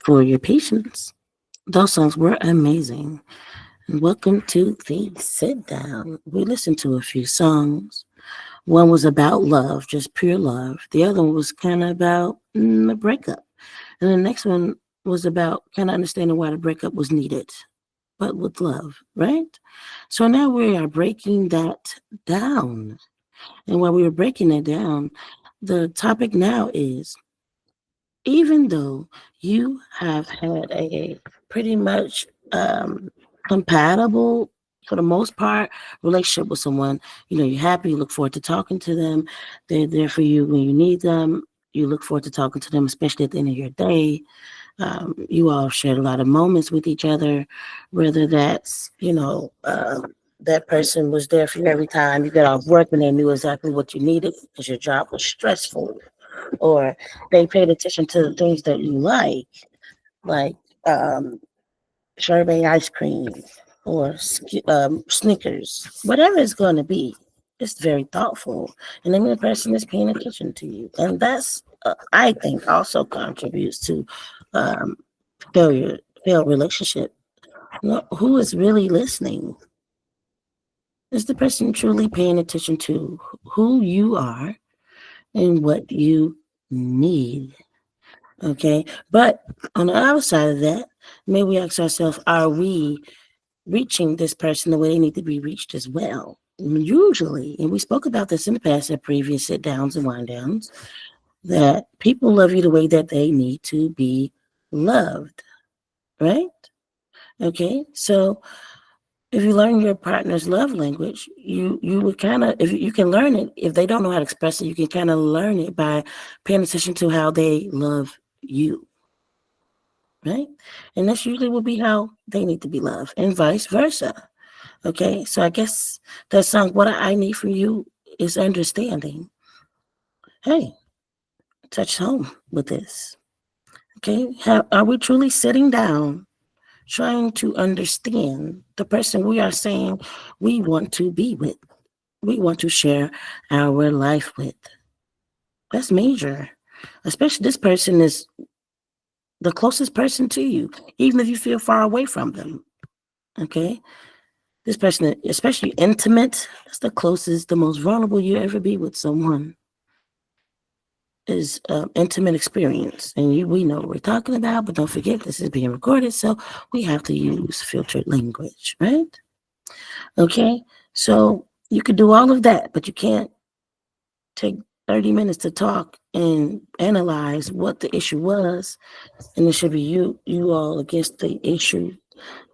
for your patience. Those songs were amazing. And welcome to the sit down. We listened to a few songs. One was about love, just pure love. The other one was kind of about a breakup. And the next one was about kind of understanding why the breakup was needed, but with love, right? So now we are breaking that down. And while we were breaking it down, the topic now is even though you have had a pretty much compatible, for the most part, relationship with someone, you're happy, you look forward to talking to them, they're there for you when you need them, you look forward to talking to them, especially at the end of your day. You all shared a lot of moments with each other, whether that's, that person was there for you every time you got off work and they knew exactly what you needed because your job was stressful, or they paid attention to the things that you like um, sherbet ice cream or Snickers, whatever it's going to be. It's very thoughtful, and then the person is paying attention to you, and that's I think also contributes to um, failure, failed relationship. Who is really listening? Is the person truly paying attention to who you are and what you need? Okay. But on the other side of that, maybe we ask ourselves, are we reaching this person the way they need to be reached as well? Usually, and we spoke about this in the past at previous sit downs and wind downs, that people love you the way that they need to be loved, right? Okay. So if you learn your partner's love language, you would kind of, if you can learn it, if they don't know how to express it, you can kind of learn it by paying attention to how they love you, right? And that's usually will be how they need to be loved, and vice versa. Okay, so I guess that song, "What I Need from You," is understanding. Hey, touch home with this. Okay, are we truly sitting down, trying to understand the person we are saying we want to be with, we want to share our life with? That's major. Especially this person is the closest person to you, even if you feel far away from them. Okay. This person, especially intimate, that's the closest, the most vulnerable you ever be with someone is intimate experience. And we know what we're talking about, but don't forget this is being recorded, so we have to use filtered language, right? Okay. So you could do all of that, but you can't take 30 minutes to talk and analyze what the issue was, and it should be you all against the issue.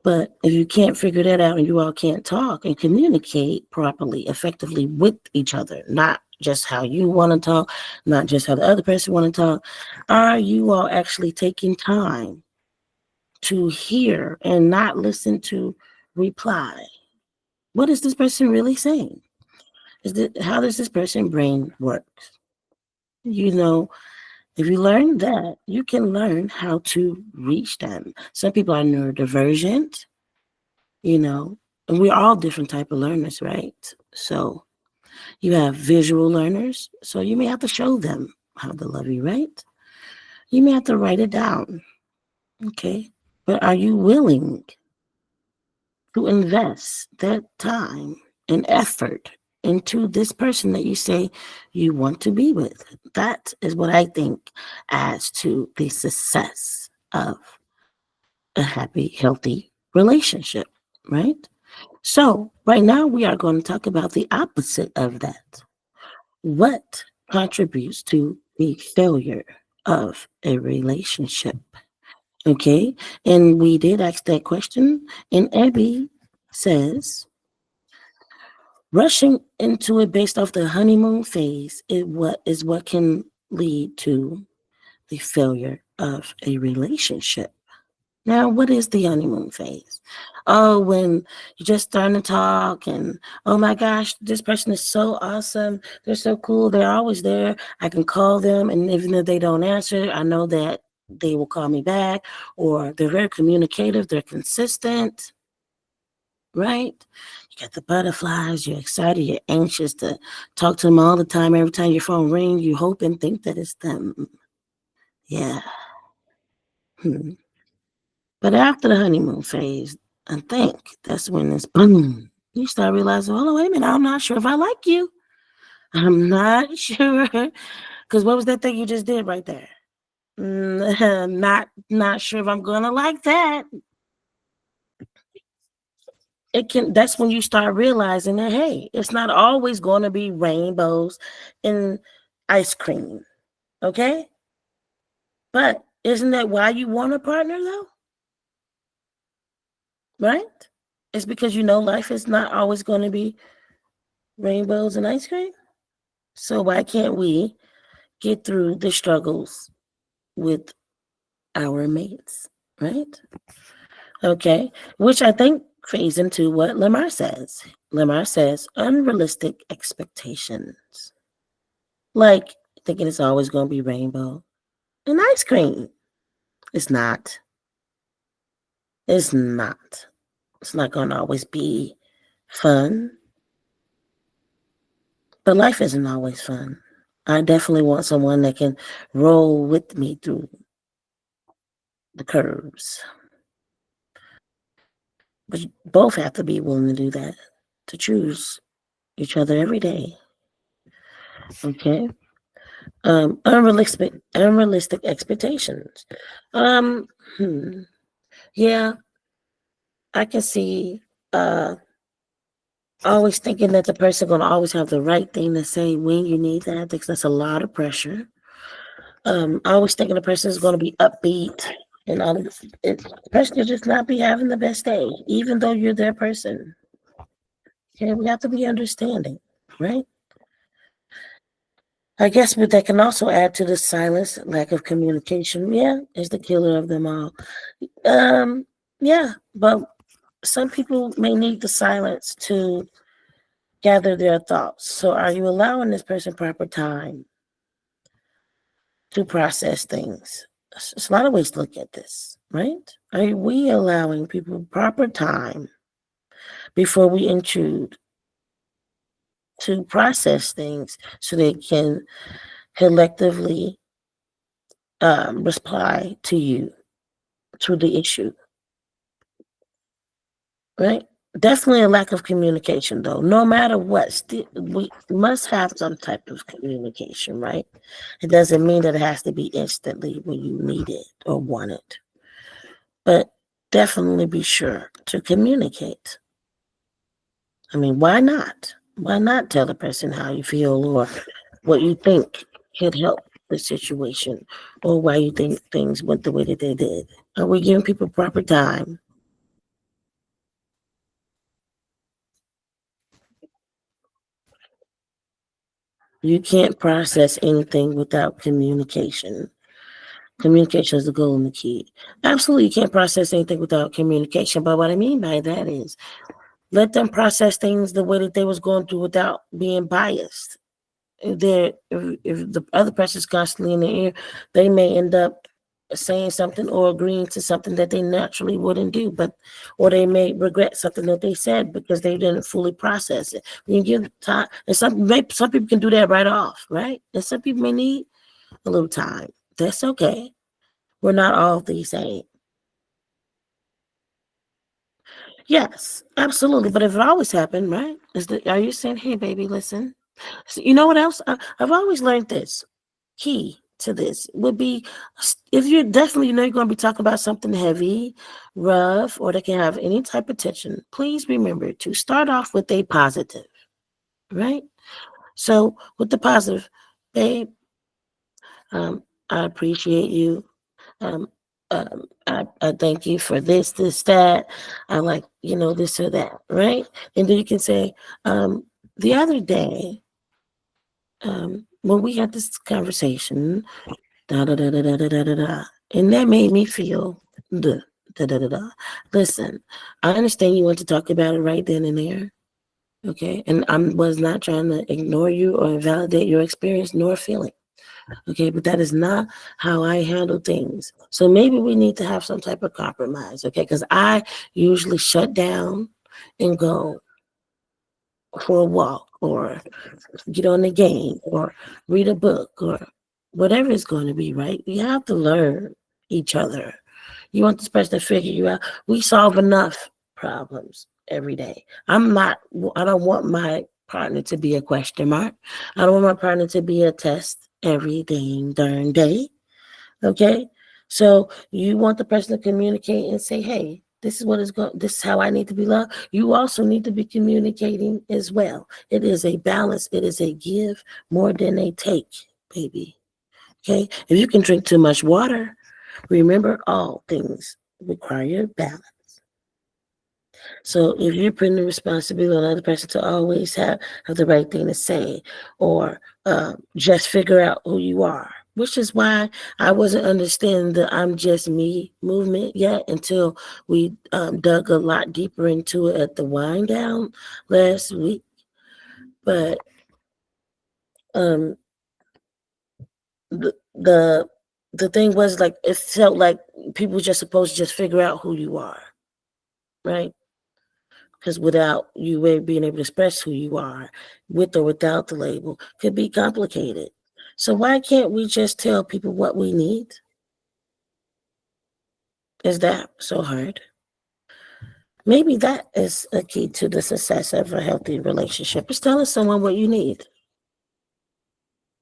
But if you can't figure that out and you all can't talk and communicate properly, effectively with each other, not just how you want to talk, not just how the other person want to talk, are you all actually taking time to hear and not listen to reply? What is this person really saying? How does this person brain work? You know, if you learn that, you can learn how to reach them. Some people are neurodivergent, and we're all different type of learners, right? So you have visual learners, so you may have to show them how to love you, right? You may have to write it down, okay? But are you willing to invest that time and effort into this person that you say you want to be with? That is what I think adds to the success of a happy, healthy relationship, right? So, right now, we are going to talk about the opposite of that. What contributes to the failure of a relationship? Okay. And we did ask that question, and Abby says, rushing into it based off the honeymoon phase is what can lead to the failure of a relationship. Now, what is the honeymoon phase? Oh, when you're just starting to talk and, oh my gosh, this person is so awesome. They're so cool. They're always there. I can call them, and even if they don't answer, I know that they will call me back, or they're very communicative. They're consistent, right? You got the butterflies. You're excited. You're anxious to talk to them all the time. Every time your phone rings, you hope and think that it's them. Yeah. Hmm. But after the honeymoon phase, I think that's when it's boom. You start realizing, oh, wait a minute, I'm not sure if I like you. I'm not sure. Because what was that thing you just did right there? Not sure if I'm gonna like that. That's when you start realizing that hey, it's not always gonna be rainbows and ice cream. Okay? But isn't that why you want a partner though? Right? It's because you know life is not always gonna be rainbows and ice cream. So why can't we get through the struggles with our mates? Right? Okay. Which I think feeds into what Lamar says. Lamar says unrealistic expectations. Like thinking it's always going to be rainbow and ice cream. It's not. It's not. It's not going to always be fun. But life isn't always fun. I definitely want someone that can roll with me through the curves. But you both have to be willing to do that, to choose each other every day. Okay. Unrealistic expectations. Um, hmm, yeah, I can see always thinking that the person gonna always have the right thing to say when you need that. I think that's a lot of pressure. Always thinking the person is gonna be upbeat and all of this. The person could just not be having the best day, even though you're their person. Okay, we have to be understanding, right? I guess, but that can also add to the silence, lack of communication. Yeah, is the killer of them all. Um, yeah, but some people may need the silence to gather their thoughts. So, are you allowing this person proper time to process things? There's a lot of ways to look at this, right? Are we allowing people proper time before we intrude to process things so they can collectively reply to you to the issue, right? Definitely a lack of communication, though. No matter what, we must have some type of communication, right? It doesn't mean that it has to be instantly when you need it or want it, but definitely be sure to communicate. I mean, why not? Why not tell the person how you feel or what you think could help the situation or why you think things went the way that they did? Are we giving people proper time? You can't process anything without communication. Communication is the goal and the key. Absolutely, you can't process anything without communication. But what I mean by that is let them process things the way that they was going through without being biased. If the other person's constantly in the ear, they may end up saying something or agreeing to something that they naturally wouldn't do, but or they may regret something that they said because they didn't fully process it. When you give time, and some people can do that right off, right? And some people may need a little time. That's okay. We're not all the same. Yes, absolutely. But if it always happened, right? Are you saying, hey, baby, listen? So you know what else? I've always learned this. Key to this would be if you're definitely you know you're going to be talking about something heavy, rough, or that can have any type of tension, please remember to start off with a positive, right? So with the positive, babe, I appreciate you. Um, I thank you for this, that. I like, this or that, right? And then you can say, the other day, when we had this conversation, da da da da da da da da da, and that made me feel the da da da da. Listen, I understand you want to talk about it right then and there, okay? And I was not trying to ignore you or invalidate your experience nor feeling. Okay, but that is not how I handle things. So maybe we need to have some type of compromise, okay? Because I usually shut down and go for a walk or get on the game or read a book or whatever it's going to be, right? We have to learn each other. You want this person to figure you out. We solve enough problems every day. I don't want my partner to be a question mark. I don't want my partner to be a test every dang darn day. Okay? So you want the person to communicate and say, hey, this is what is going this is how I need to be loved. You also need to be communicating as well. It is a balance, it is a give more than a take, baby. Okay? If you can drink too much water, remember all things require balance. So if you're putting the responsibility on the other person to always have the right thing to say or just figure out who you are, which is why I wasn't understanding the I'm just me movement yet until we dug a lot deeper into it at the wind down last week. But um, the the thing was like it felt like people were just supposed to just figure out who you are, right? Because without you being able to express who you are, with or without the label, could be complicated. So why can't we just tell people what we need? Is that so hard? Maybe that is a key to the success of a healthy relationship. Is telling someone what you need.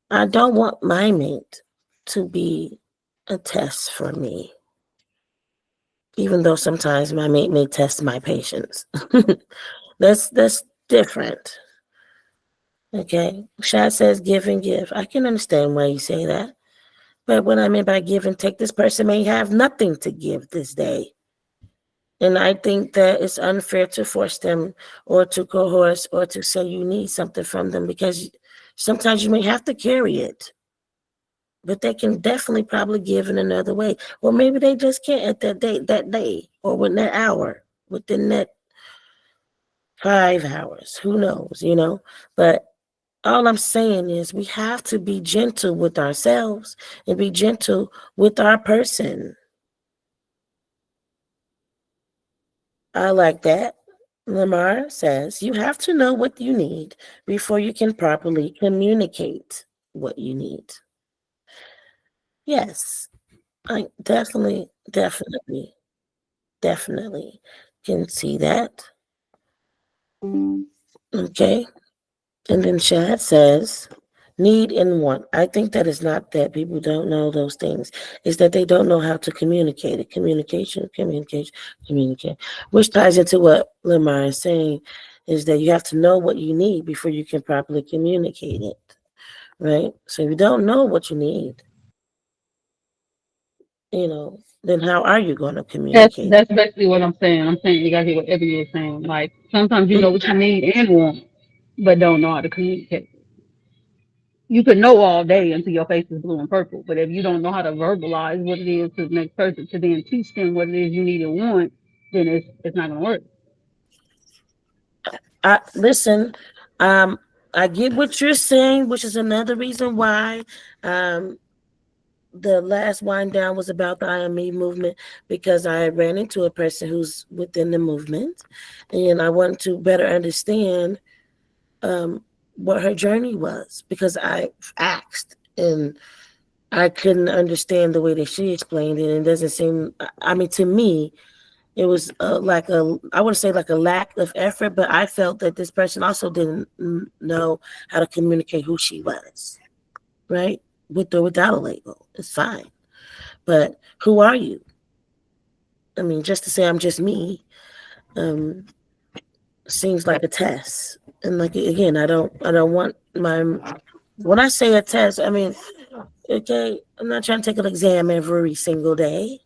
I don't want my mate to be a test for me, even though sometimes my mate may test my patience. That's different. Okay. Shad says give and give. I can understand why you say that. But what I mean by give and take, this person may have nothing to give this day. And I think that it's unfair to force them or to coerce or to say you need something from them because sometimes you may have to carry it. But they can definitely probably give in another way. Or maybe they just can't at that day, or within that hour, within that 5 hours. Who knows? But all I'm saying is we have to be gentle with ourselves and be gentle with our person. I like that. Lamar says you have to know what you need before you can properly communicate what you need. Yes, I definitely can see that. Okay. And then Shad says, need and want. I think that is not that people don't know those things. It's that they don't know how to communicate it. Communicate. Which ties into what Lamar is saying, is that you have to know what you need before you can properly communicate it. Right? So if you don't know what you need, then how are you going to That's communicate it? that's basically what I'm saying. I'm saying you gotta hear what Ebony is saying. Like sometimes you know Mm, what you need and want, but don't know how to communicate. You could know all day until your face is blue and purple, but if you don't know how to verbalize what it is to the next person to then teach them what it is you need and want, then it's not gonna work. listen, um, I get what you're saying, which is another reason why um, the last wind down was about the I am me movement because I ran into a person who's within the movement and I wanted to better understand um, what her journey was because I asked and I couldn't understand the way that she explained it. And it doesn't seem, I mean, to me, it was I would say like a lack of effort, but I felt that this person also didn't know how to communicate who she was, right? With or without a label. It's fine. But who are you? I mean, just to say I'm just me um, seems like a test. And like again, I don't want my when I say a test, I mean, okay, I'm not trying to take an exam every single day.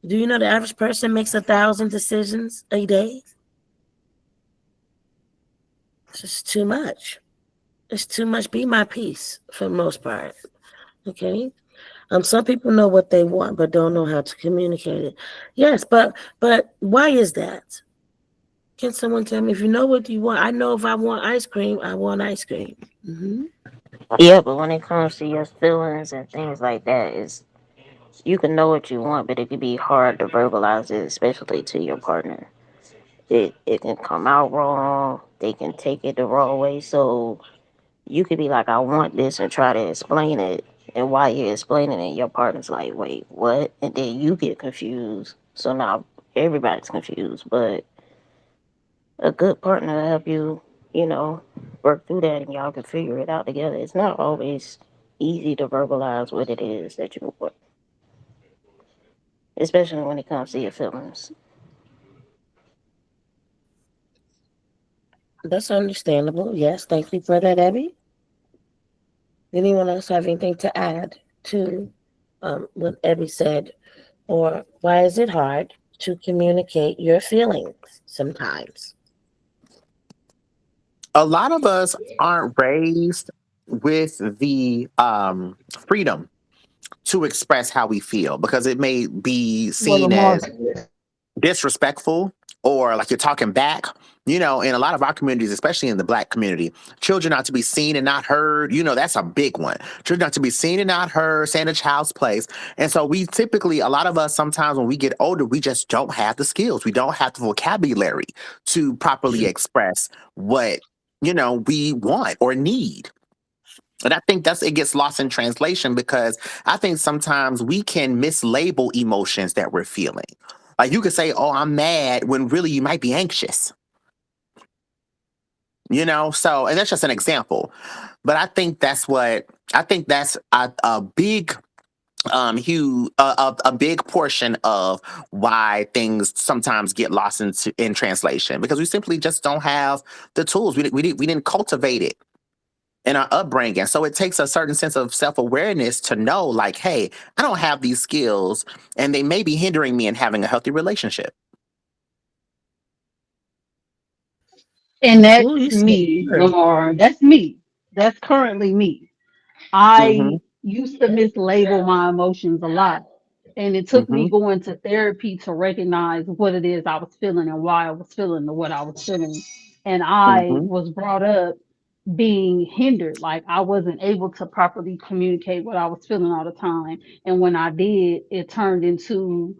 Do you know the average person makes 1,000 decisions a day? It's just too much. It's too much. Be my peace for the most part. Okay. Some people know what they want, but don't know how to communicate it. Yes, but why is that? Can someone tell me if you know what you want? I know if I want ice cream, I want ice cream. Hmm. Yeah, but when it comes to your feelings and things like that, is you can know what you want, but it can be hard to verbalize it, especially to your partner. It can come out wrong. They can take it the wrong way. So you could be like, I want this and try to explain it. And while you're explaining it, your partner's like, wait, what? And then you get confused. So now everybody's confused. But a good partner to help you, you know, work through that and y'all can figure it out together. It's not always easy to verbalize what it is that you want, especially when it comes to your feelings. That's understandable. Yes, thank you for that, Abby. Anyone else have anything to add to what Abby said? Or why is it hard to communicate your feelings sometimes? A lot of us aren't raised with the freedom to express how we feel because it may be Well, seen Lamar, as disrespectful or like you're talking back. In a lot of our communities, especially in the Black community, children are to be seen and not heard. That's a big one. Children are to be seen and not heard, stay in a child's place. And so we typically, a lot of us, sometimes when we get older, we just don't have the skills. We don't have the vocabulary to properly express what, we want or need. And I think it gets lost in translation because I think sometimes we can mislabel emotions that we're feeling. Like you could say, "Oh, I'm mad," when really you might be anxious. So and that's just an example. But I think that's a big huge a big portion of why things sometimes get lost in translation because we simply just don't have the tools. We didn't cultivate it in our upbringing. So it takes a certain sense of self-awareness to know, like, hey, I don't have these skills and they may be hindering me in having a healthy relationship. and Oh, you that's said me, her. Lamar. That's me. That's currently me. Mm-hmm. I used to mislabel my emotions a lot. And it took Mm-hmm. me going to therapy to recognize what it is I was feeling and why I was feeling what I was feeling. And I Mm-hmm. was brought up being hindered. Like I wasn't able to properly communicate what I was feeling all the time. And when I did, it turned into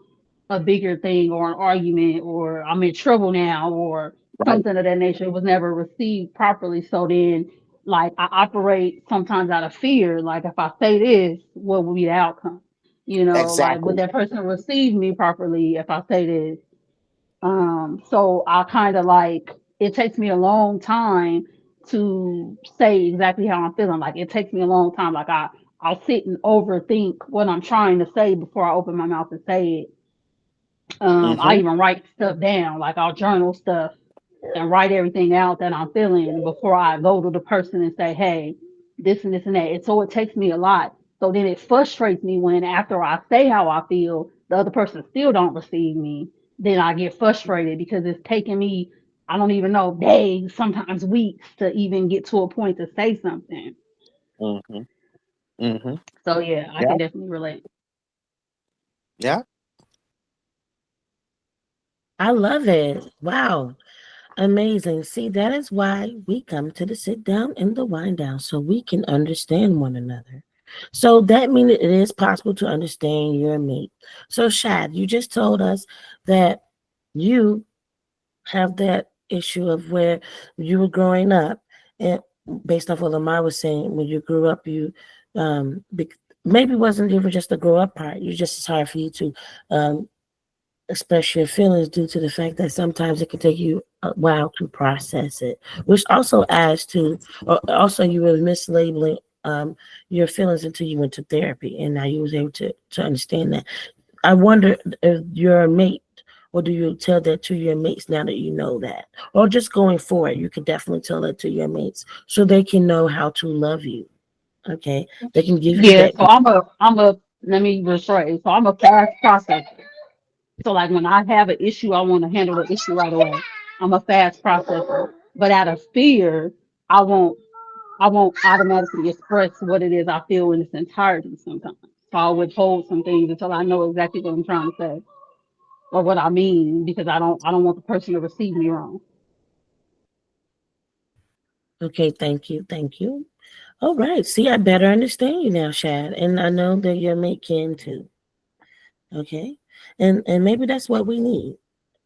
a bigger thing or an argument or I'm in trouble now or Right. something of that nature. It was never received properly. So then like I operate sometimes out of fear. Like if I say this, what will be the outcome? Like would Exactly. that person receive me properly if I say this? So I kind of like it takes me a long time to say exactly how I'm feeling. Like it takes me a long time. Like I'll sit and overthink what I'm trying to say before I open my mouth and say it. I Mm-hmm. even write stuff down. Like I'll journal stuff and write everything out that I'm feeling before I go to the person and say, hey, this and this and that. And so it takes me a lot. So then it frustrates me when after I say how I feel, the other person still don't receive me. Then I get frustrated because it's taking me, I don't even know, days, sometimes weeks to even get to a point to say something. Mm-hmm. Mm-hmm. So yeah, I Yeah. can definitely relate. Yeah. I love it. Wow. Amazing. See, that is why we come to the sit down and the wind down so we can understand one another. So that means it is possible to understand your mate. So, Shad, you just told us that you have that issue of where you were growing up, and based off what Lamar was saying, when you grew up, you maybe it wasn't even just the grow up part. You just it's hard for you to um, express your feelings due to the fact that sometimes it can take you a while to process it, which also adds to, or also you were mislabeling your feelings until you went to therapy, and now you was able to understand that. I wonder if your mate, or do you tell that to your mates now that you know that, or just going forward, you could definitely tell that to your mates so they can know how to love you. Okay, they can give you Yeah, that. so let me rephrase. So I'm a fast processor. So like when I have an issue, I want to handle the issue right away. I'm a fast processor, but out of fear, I won't I won't automatically express what it is I feel in its entirety sometimes. So I'll withhold some things until I know exactly what I'm trying to say or what I mean because I don't want the person to receive me wrong. Okay, thank you, thank you. All right. See, I better understand you now, Shad, and I know that your mate can too. Okay, and maybe that's what we need.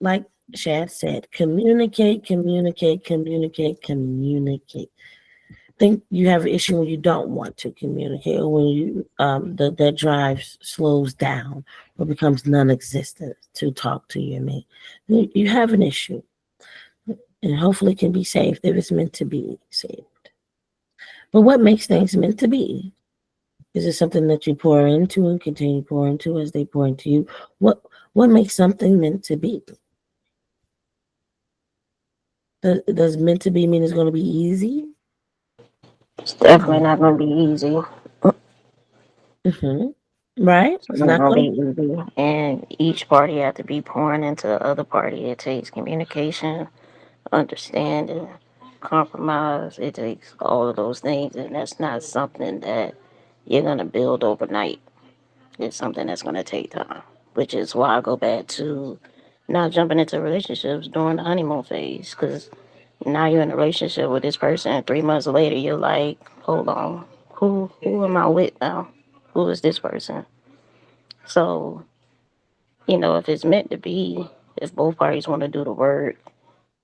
Like Shad said, communicate, communicate, communicate, communicate. think you have an issue when you don't want to communicate, or when you that drive slows down or becomes non-existent to talk to your mate. You have an issue, and hopefully it can be saved if it's meant to be saved. But what makes things meant to be? Is it something that you pour into and continue to pour into as they pour into you? What makes something meant to be? Does meant to be mean it's going to be easy? It's definitely No. not gonna be easy. Hmm. Right? It's It's not not gonna going be to. easy, and each party have to be pouring into the other party. It takes communication, understanding, compromise. It takes all of those things, and that's not something that you're gonna build overnight. It's something that's gonna take time, which is why I go back to not jumping into relationships during the honeymoon phase, because now you're in a relationship with this person, and 3 months later you're like, hold on, who am I with now? Who is this person? So if it's meant to be, if both parties want to do the work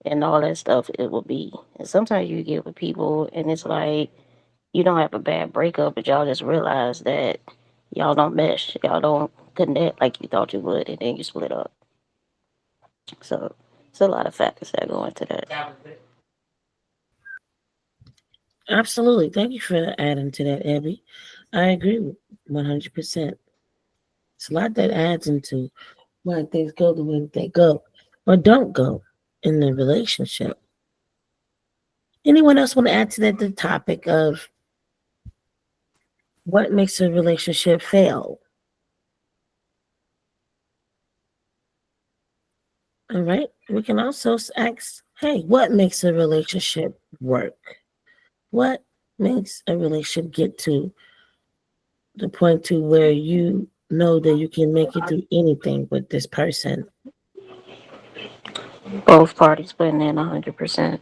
and all that stuff, it will be. And sometimes you get with people and it's like you don't have a bad breakup, but y'all just realize that y'all don't mesh, y'all don't connect like you thought you would, and then you split up. So it's a lot of factors that go into that. Absolutely. Thank you for adding to that, Abby. I agree with 100%. It's a lot that adds into why things go the way that they go or don't go in the relationship. Anyone else want to add to that the topic of what makes a relationship fail? All right. We can also ask, hey, what makes a relationship work? What makes a relationship get to the point to where you know that you can make it through anything with this person? Both parties putting in 100%.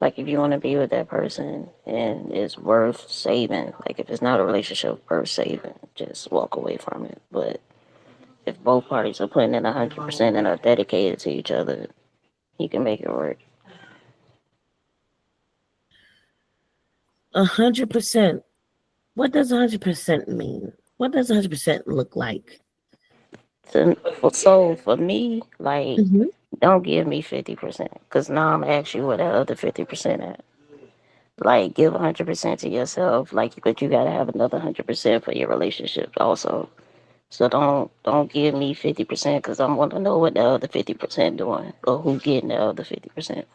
Like if you want to be with that person and it's worth saving, like if it's not a relationship worth saving, just walk away from it. But if both parties are putting in 100% and are dedicated to each other, you can make it work. 100%. What does 100% mean? What does 100% look like? So for me, like, Hmm. don't give me 50%, because now I'm asking you where that other 50% at. Like, give 100% to yourself, like, but you gotta have another 100% for your relationship also. So don't give me 50%, because I want to know what the other 50% doing or who getting the other 50%.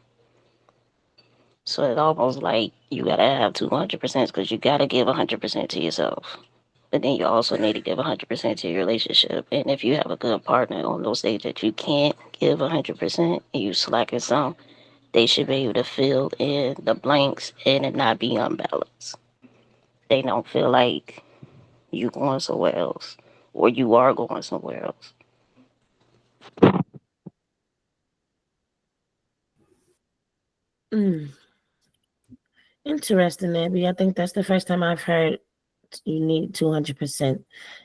So it's almost like you gotta have 200% because you gotta give 100% to yourself. But then you also need to give 100% to your relationship. And if you have a good partner on those days that you can't give 100% and you slacking some, they should be able to fill in the blanks and it not be unbalanced. They don't feel like you going somewhere else or you are going somewhere else. Mm, interesting, Abby. I think that's the first time I've heard you need 200%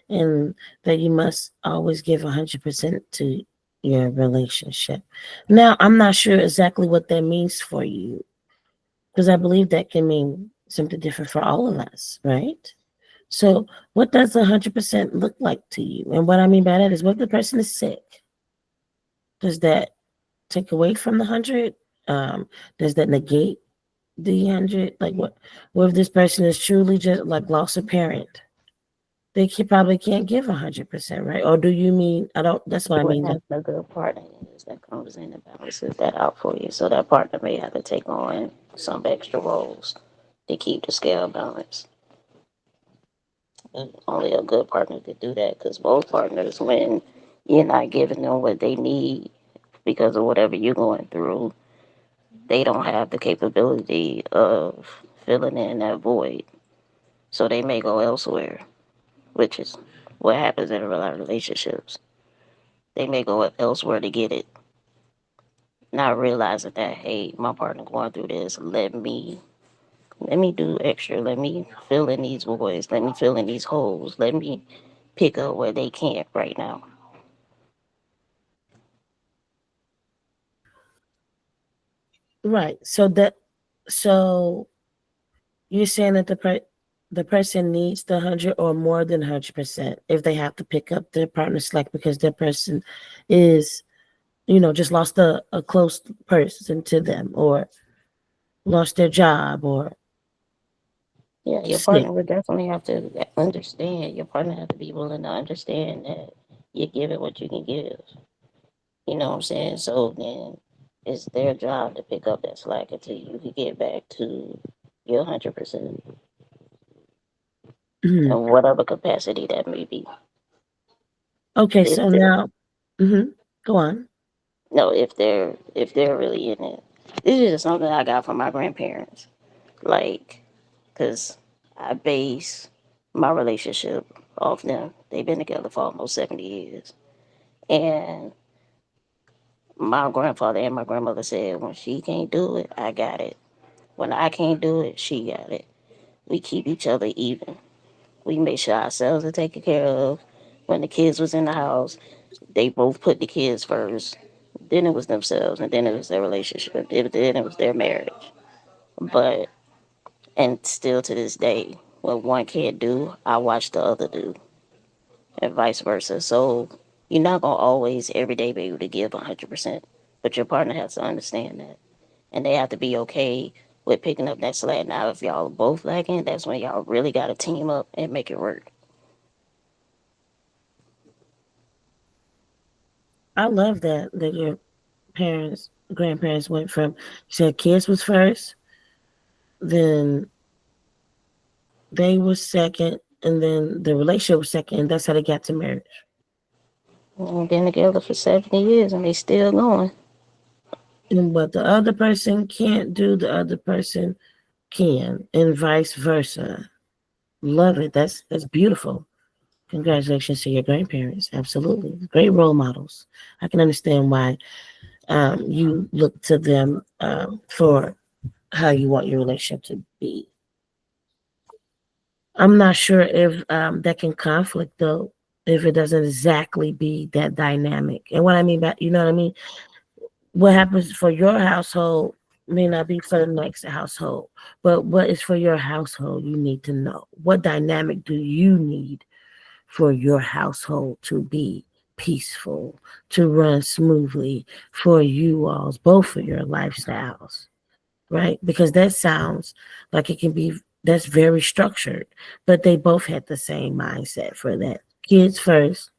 and that you must always give 100% to your relationship. Now, I'm not sure exactly what that means for you because I believe that can mean something different for all of us, right? So, what does 100% look like to you? And what I mean by that is, what if the person is sick? Does that take away from the 100? Does that negate the 100? Like, what if this person is truly just like lost a parent? They probably can't give 100%, right? Or do you mean, I don't, that's what I What mean. having a good partner is that comes in and balances that out for you. So that partner may have to take on some extra roles to keep the scale balanced. And only a good partner could do that because both partners, when you're not giving them what they need because of whatever you're going through, they don't have the capability of filling in that void. So they may go elsewhere, which is what happens in a lot of relationships. They may go elsewhere to get it, not realizing that, hey, my partner going through this. Let me do extra. Let me fill in these voids. Let me fill in these holes. Let me pick up where they can't right now. Right. So that, so You're saying that the person needs the 100 or more than 100% if they have to pick up their partner slack because their person is, just lost a close person to them or lost their job or Yeah, your sick. partner would definitely have to understand. Your partner have to be willing to understand that you give it what you can give. You know what I'm saying? So then it's their job to pick up that slack until you can get back to your 100% in Mhm. whatever capacity that may be. Okay, If so they're now, go on. no, if they're really in it. This is just something I got from my grandparents. Like, cause I base my relationship off them. They've been together for almost 70 years, and my grandfather and my grandmother said, when she can't do it, I got it. When I can't do it, she got it. We keep each other even. We make sure ourselves are taken care of. When the kids was in the house, they both put the kids first. Then it was themselves, and then it was their relationship. Then it was their marriage. But and still to this day, what one can't do, I watch the other do, and vice versa. So you're not gonna always every day be able to give 100%, but your partner has to understand that, and they have to be okay with picking up that slack. Now, if y'all are both lacking, that's when y'all really got to team up and make it work. I love that your grandparents went from, you said kids was first, then they was second, and then the relationship was second, and that's how they got to marriage. And been together for 70 years and they still going. And what the other person can't do, the other person can, and vice versa. Love it. That's beautiful. Congratulations to your grandparents. Absolutely. Great role models. I can understand why you look to them for how you want your relationship to be. I'm not sure if that can conflict though, if it doesn't exactly be that dynamic. And what I mean by, you know what I mean? What happens for your household may not be for the next household, but what is for your household, you need to know. What dynamic do you need for your household to be peaceful, to run smoothly for you all's, both of your lifestyles, right? Because that sounds like it can be, that's very structured, but they both had the same mindset for that. Kids first,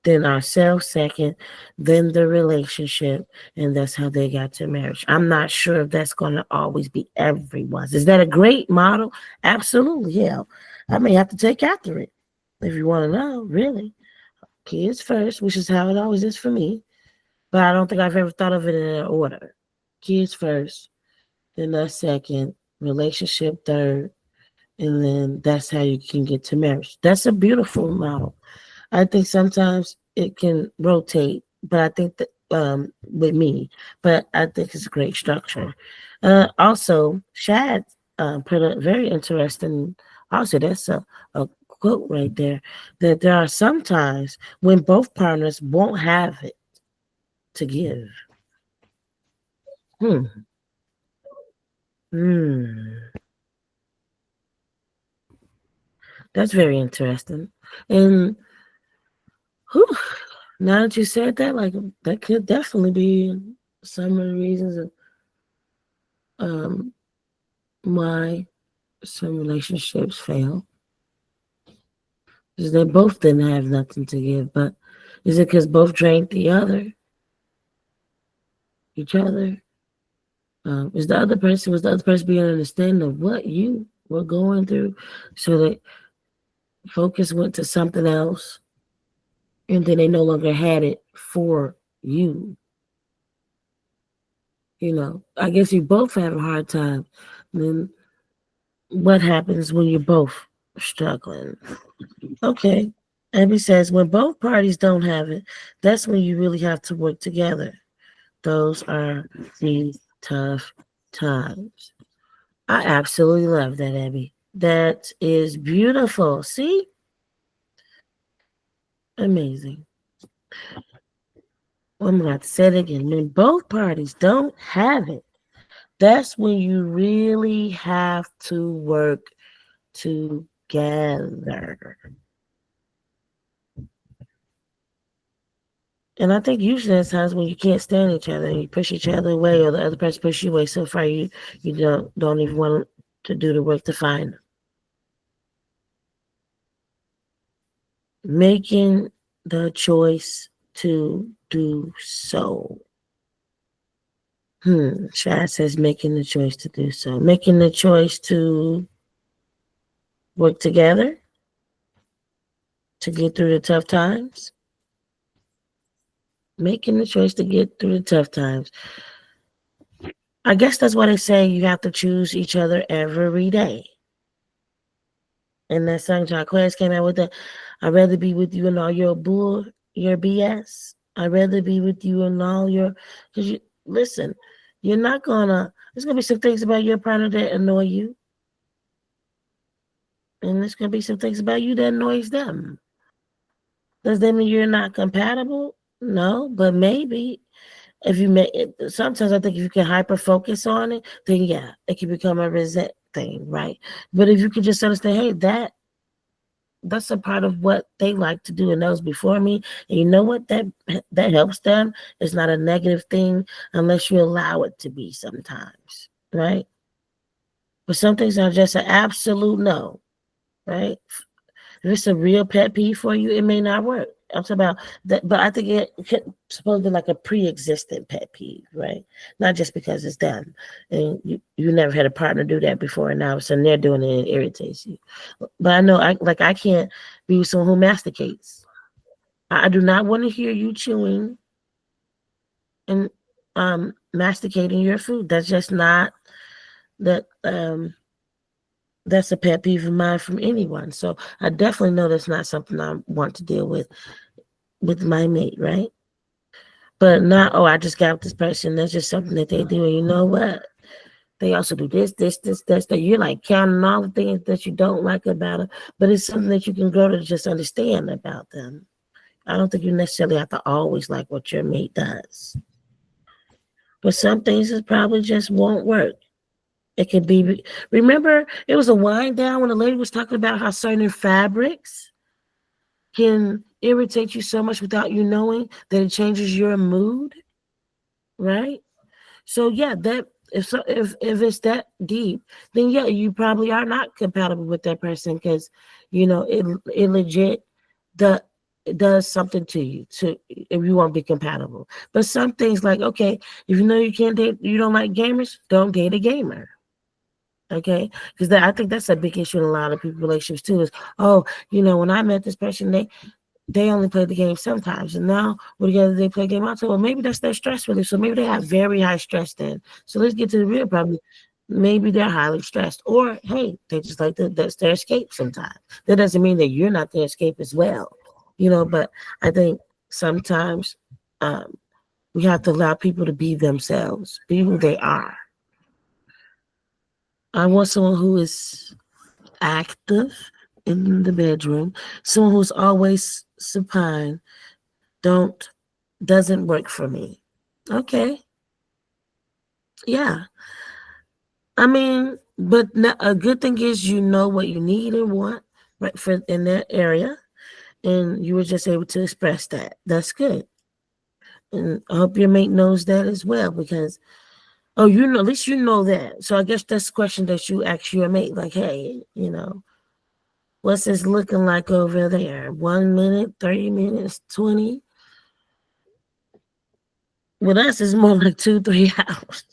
then ourselves second, then the relationship, and that's how they got to marriage. I'm not sure if that's going to always be everyone's. Is that a great model? Absolutely, yeah. I may have to take after it if you want to know, really. Kids first, which is how it always is for me, but I don't think I've ever thought of it in that order. Kids first, then us second, relationship third, and then that's how you can get to marriage. That's a beautiful model. I think sometimes it can rotate, but I think that with me, but I think it's a great structure. Also, Shad put a very interesting. Also, that's a quote right there that there are some times when both partners won't have it to give. Hmm. Hmm. That's very interesting. And whew, now that you said that, like that could definitely be some of the reasons um, why some relationships fail. Because they both didn't have nothing to give, but is it because both drank each other? Is the other person was the other person being understanding of what you were going through, so that focus went to something else, and then they no longer had it for you. I guess you both have a hard time. Then what happens when you're both struggling? Okay. Abby says when both parties don't have it, that's when you really have to work together. Those are the tough times. I absolutely love that, Abby. That is beautiful. See? Amazing. I'm going to say it again. When both parties don't have it, That's when you really have to work together. And I think usually there's times when you can't stand each other and you push each other away, or the other person pushes you away so far you don't even want to do the work to find them. Making the choice to do so. Chad says making the choice to do so. Making the choice to work together to get through the tough times. Making the choice to get through the tough times. I guess that's why they say you have to choose each other every day. And that song John Quest came out with that. I'd rather be with you and all your BS. I'd rather be with you and all your, because you, listen, there's going to be some things about your partner that annoy you. And there's going to be some things about you that annoys them. Does that mean you're not compatible? No, but maybe if you make it, sometimes I think if you can hyper focus on it, then yeah, it can become a resent thing, right? But if you could just understand, hey, that's a part of what they like to do, and those before me, and you know what, that helps them. It's not a negative thing unless you allow it to be sometimes, right? But some things are just an absolute no, right? If it's a real pet peeve for you, it may not work. I'm talking about that, but I think it's supposed to be like a pre-existing pet peeve, right? Not just because it's them, and you never had a partner do that before, and now all of a sudden they're doing it and it irritates you. But I know I can't be with someone who masticates. I do not want to hear you chewing and masticating your food. That's just not that. That's a pet peeve of mine from anyone. So I definitely know that's not something I want to deal with my mate, right? But not, oh, I just got with this person. That's just something that they do. And you know what? They also do this, that. You're like counting all the things that you don't like about them, but it's something that you can grow to just understand about them. I don't think you necessarily have to always like what your mate does. But some things it probably just won't work. It could be, remember, it was a wind down when the lady was talking about how certain fabrics can irritate you so much without you knowing that it changes your mood, right? So yeah, that if it's that deep, then yeah, you probably are not compatible with that person because it legit the it does something to you to if you won't be compatible. But some things like okay, if you know you don't like gamers, don't date a gamer. Okay, because I think that's a big issue in a lot of people relationships too. Is when I met this person, they only play the game sometimes, and now we're together. They play game outside. Well, maybe that's their stress relief. So maybe they have very high stress then. So let's get to the real problem. Maybe they're highly stressed, or hey, they just like that's their escape sometimes. That doesn't mean that you're not their escape as well, But I think sometimes we have to allow people to be themselves, be who they are. I want someone who is active in the bedroom, someone who's always supine. Don't doesn't work for me. Okay, yeah. I mean, but a good thing is you know what you need and want right for in that area, and you were just able to express that. That's good, and I hope your mate knows that as well because at least you know that. So I guess that's the question that you ask your mate, like, hey, what's this looking like over there? 1 minute, 30 minutes, 20. With us, it's more like 2, 3 hours.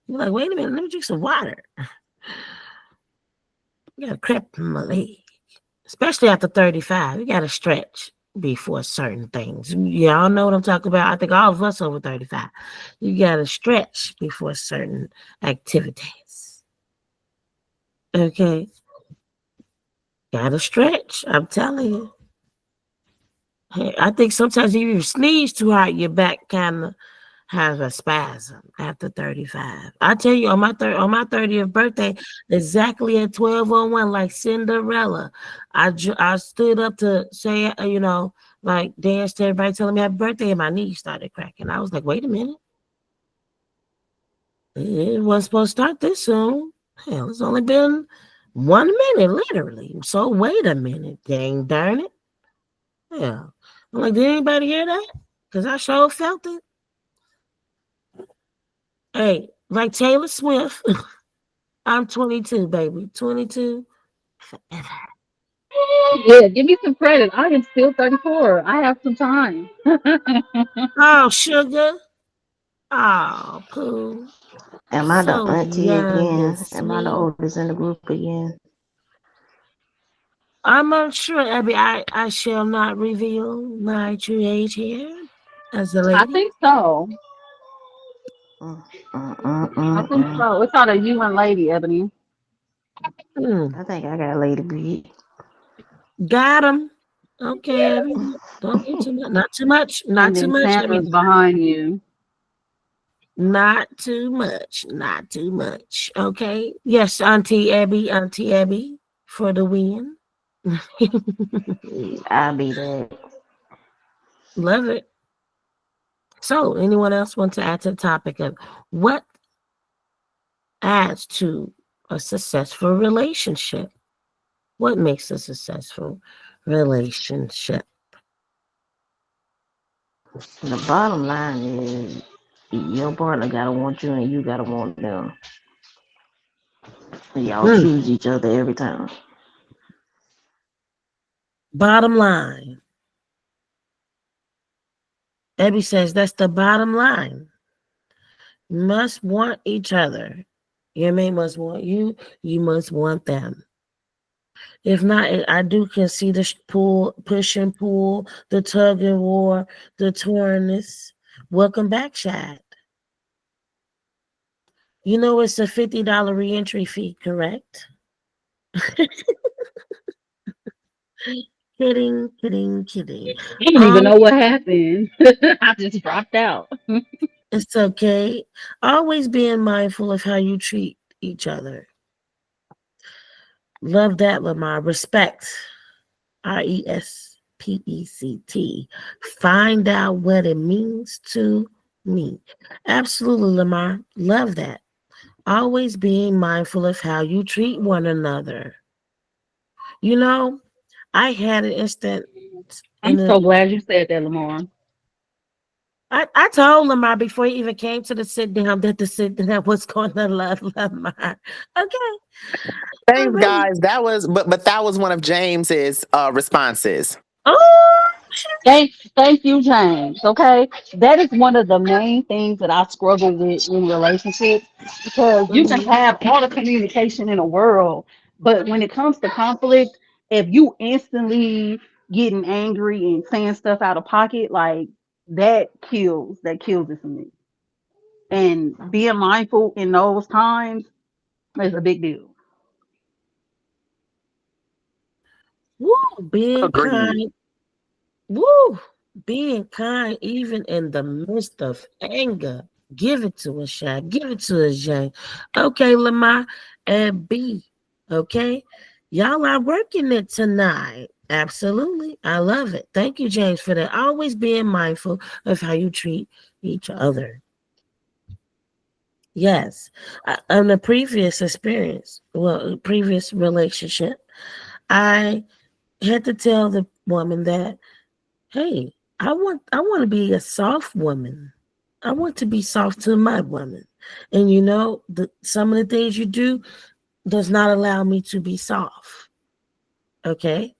You're like, wait a minute, let me drink some water. You got a cramp in my leg. Especially after 35. You got to stretch before certain things. Y'all know what I'm talking about. I think all of us over 35. You got to stretch before certain activities. Okay? Got to stretch. I'm telling you. Hey, I think sometimes if you sneeze too hard, your back kind of has a spasm after 35. I tell you, on my 30th birthday, exactly at 12:01, like Cinderella, I stood up to say, like dance to everybody telling me happy birthday, and my knees started cracking. I was like, wait a minute. It wasn't supposed to start this soon. Hell, it's only been 1 minute, literally. So wait a minute, dang darn it. Yeah. I'm like, did anybody hear that? Because I sure felt it. Hey, like Taylor Swift, I'm 22, baby. 22 forever. Yeah, give me some credit. I am still 34. I have some time. Oh, sugar. Oh, poo. Am I the So auntie young and again? Am I the sweet. oldest in the group again? I'm unsure, Abby. I shall not reveal my true age here as a I lady. think so. Mm, mm, mm, I mm, think mm. so. It's not a you and lady, Ebony. Hmm. I think I got Lady B. Got him. Okay, Abby. Don't do too much. Not too much. Not And too then much, Abby. Sandra's behind you. Not too much. Not too much. Okay. Yes, Auntie Abby. Auntie Abby for the win. I'll be that. Love it. So, anyone else want to add to the topic of what adds to a successful relationship? What makes a successful relationship? The bottom line is your partner gotta want you and you gotta want them. Y'all Hmm. choose each other every time. Bottom line. Abby says that's the bottom line. Must want each other. Your mate must want you. You must want them. If not, I do can see the pull, push and pull, the tug and war, the tornness. Welcome back, Shad. You know it's a $50 reentry fee, correct? Kidding, kidding, kidding. I don't even know what happened. I just dropped out. It's okay. Always being mindful of how you treat each other. Love that, Lamar. Respect. RESPECT. Find out what it means to me. Absolutely, Lamar. Love that. Always being mindful of how you treat one another. You know, I had an instant I'm in a so glad you said that, Lamar. I told Lamar before he even came to the sit down that the sit down was going to love Lamar. Okay, all Thanks, right. guys. That was, but that was one of James's responses. Oh, Thank you, James. Okay, that is one of the main things that I struggle with in relationships because you can mhm. have all the communication in the world, but when it comes to conflict, if you instantly getting angry and saying stuff out of pocket, like that kills it for me. And being mindful in those times is a big deal. Woo, being Agreed. kind. Woo, being kind even in the midst of anger. Give it to us, Shy. Give it to us, Jay. Okay, Lamar and B. Okay, y'all are working it tonight. Absolutely, I love it. Thank you, James, for that. Always being mindful of how you treat each other. Yes, on the previous experience, well, previous relationship, I had to tell the woman that, hey, I want to be a soft woman. I want to be soft to my woman. And you know, some of the things you do does not allow me to be soft. Okay?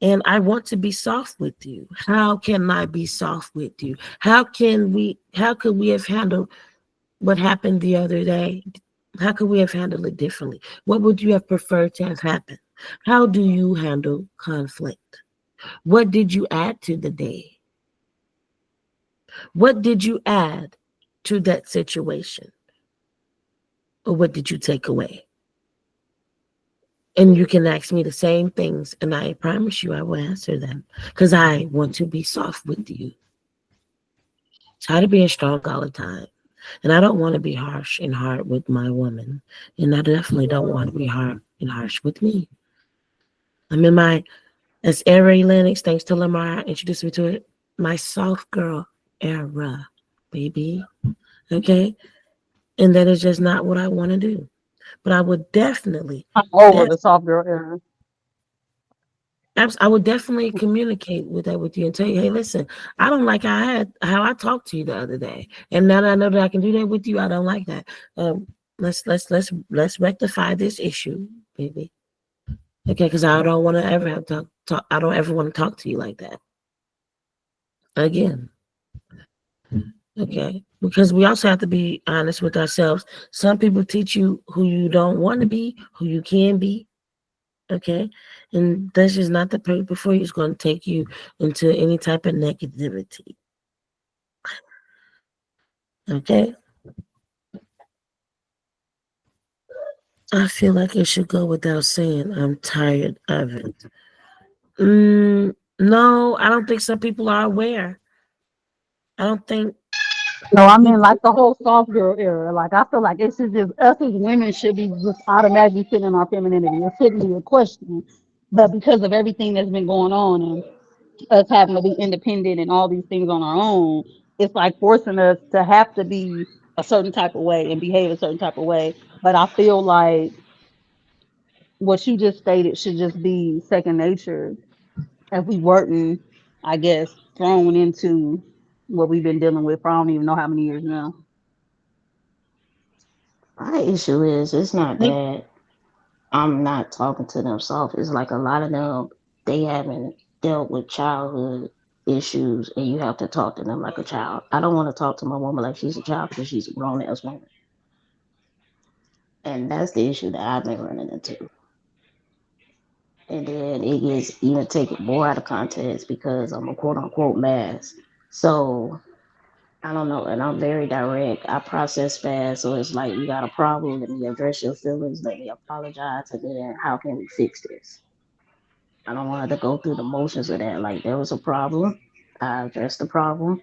And I want to be soft with you. How can I be soft with you? How could we have handled what happened the other day? How could we have handled it differently? What would you have preferred to have happened? How do you handle conflict? What did you add to the day? What did you add to that situation? Or what did you take away? And you can ask me the same things, and I promise you I will answer them because I want to be soft with you. Tired of being strong all the time. And I don't want to be harsh and hard with my woman. And I definitely don't want to be hard and harsh with me. I'm in my, as Ari Lennox, thanks to Lamar, introduced me to it, my soft girl era, baby. Okay? and that is just not what I want to do. But I would definitely, I'm over def- the soft girl era. I would definitely communicate with that with you and tell you, hey, listen, I don't like how I talked to you the other day, and now that I know that I can do that with you, I don't like that. Um, let's rectify this issue, baby. Okay, because I don't want to ever have to talk. I don't ever want to talk to you like that again. Okay, because we also have to be honest with ourselves. Some people teach you who you don't want to be, who you can be. Okay, and that's just not the people for you. It's going to take you into any type of negativity. Okay, I feel like it should go without saying. I'm tired of it. No, I don't think some people are aware. I don't think No, I mean people. like the whole soft girl era. Like I feel like it should just us as women should be just automatically sitting in our femininity. It shouldn't be a question. But because of everything that's been going on and us having to be independent and all these things on our own, it's like forcing us to have to be a certain type of way and behave a certain type of way. But I feel like what you just stated should just be second nature if we weren't, I guess, thrown into what we've been dealing with for I don't even know how many years now. My issue is it's not Like, that I'm not talking to them soft. It's like a lot of them they haven't dealt with childhood issues, and you have to talk to them like a child. I don't want to talk to my woman like she's a child because she's a grown ass woman, and that's the issue that I've been running into. And then it gets even taken more out of context because I'm a quote unquote mass. So I don't know, and I'm very direct. I process fast, so it's like you got a problem. Let me address your feelings. Let me apologize, and then how can we fix this? I don't want to go through the motions of that. Like there was a problem. I addressed the problem.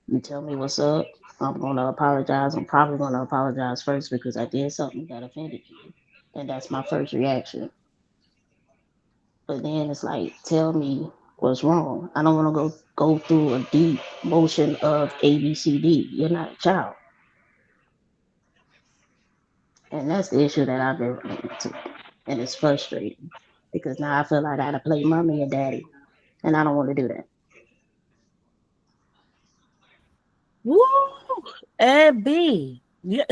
You tell me what's up. I'm gonna apologize. I'm probably gonna apologize first because I did something that offended you, and that's my first reaction. But then it's like, tell me what's wrong. I don't want to go through a deep motion of ABCD. You're not a child, and that's the issue that I've been running into, and it's frustrating because now I feel like I gotta play mommy and daddy, and I don't want to do that. Woo! Abby. Yeah,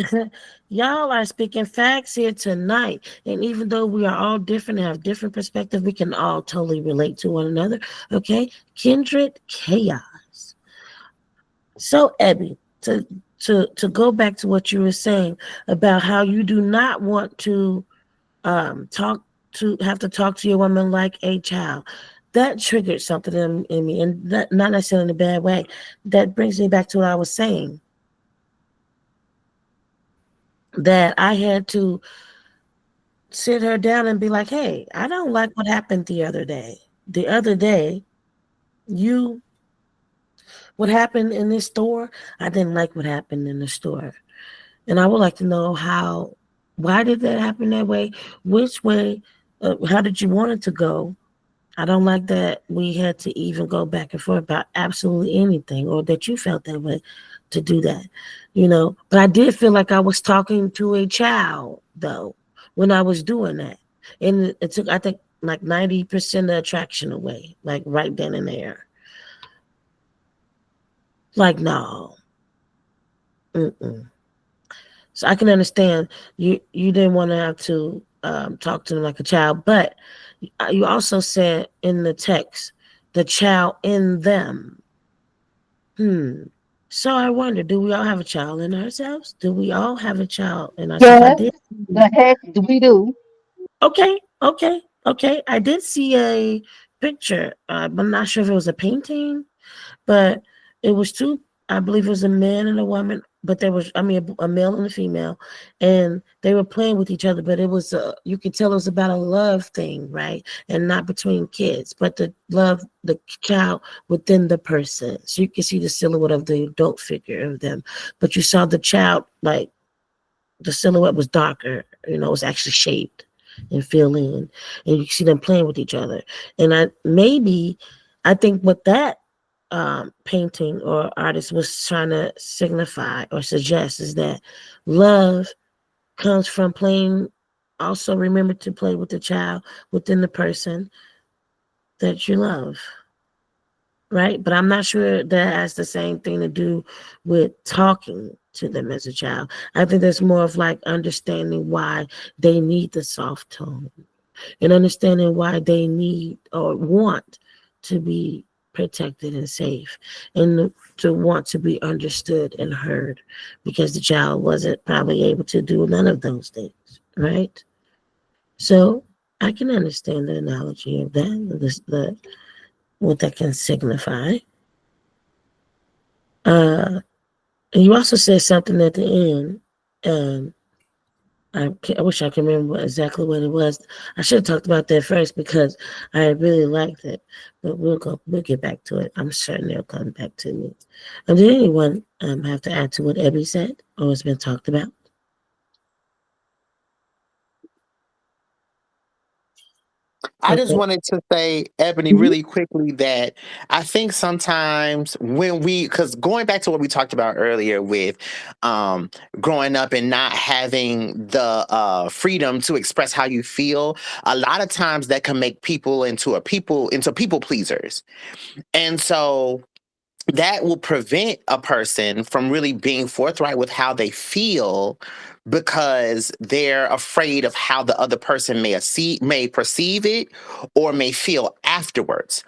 y'all are speaking facts here tonight. And even though we are all different and have different perspectives, we can all totally relate to one another. Okay? Kindred chaos. So, Abby, to go back to what you were saying about how you do not want to talk to have to talk to your woman like a child. That triggered something in me, and that not necessarily in a bad way. That brings me back to what I was saying, that I had to sit her down and be like, hey, I don't like what happened the other day. The other day, you, what happened in this store, I didn't like what happened in the store. And I would like to know why did that happen that way? Which way, how did you want it to go? I don't like that we had to even go back and forth about absolutely anything, or that you felt that way to do that, But I did feel like I was talking to a child, though, when I was doing that. And it took, I think, like 90% of attraction away, like right then and there. Like, no. Mm-mm. So I can understand you didn't want to have to talk to them like a child, but you also said in the text, the child in them. Hmm. So I wonder, do we all have a child in ourselves? Do we all have a child in ourselves? I yes, did. the heck we do. Okay. I did see a picture. I'm not sure if it was a painting, but it was two. I believe it was a man and a woman, but there was, I mean, a male and a female, and they were playing with each other. But it was, you could tell it was about a love thing, right? And not between kids, but the love, the child within the person. So you can see the silhouette of the adult figure of them, but you saw the child, like the silhouette was darker. It was actually shaped and feeling, and you see them playing with each other. And I think what that painting or artist was trying to signify or suggest is that love comes from playing. Also, remember to play with the child within the person that you love, right? But I'm not sure that has the same thing to do with talking to them as a child. I think that's more of like understanding why they need the soft tone and understanding why they need or want to be protected and safe and to want to be understood and heard because the child wasn't probably able to do none of those things, right? So I can understand the analogy of that, what that can signify. And you also said something at the end. Um, I wish I could remember exactly what it was. I should have talked about that first because I really liked it. But we'll get back to it. I'm certain they'll come back to me. Did anyone have to add to what Ebby said or has been talked about? I just Okay. wanted to say, Ebony, Mhm. really quickly that I think sometimes because going back to what we talked about earlier with um, growing up and not having the freedom to express how you feel, a lot of times that can make people into people pleasers, and so that will prevent a person from really being forthright with how they feel because they're afraid of how the other person may perceive it or may feel afterwards.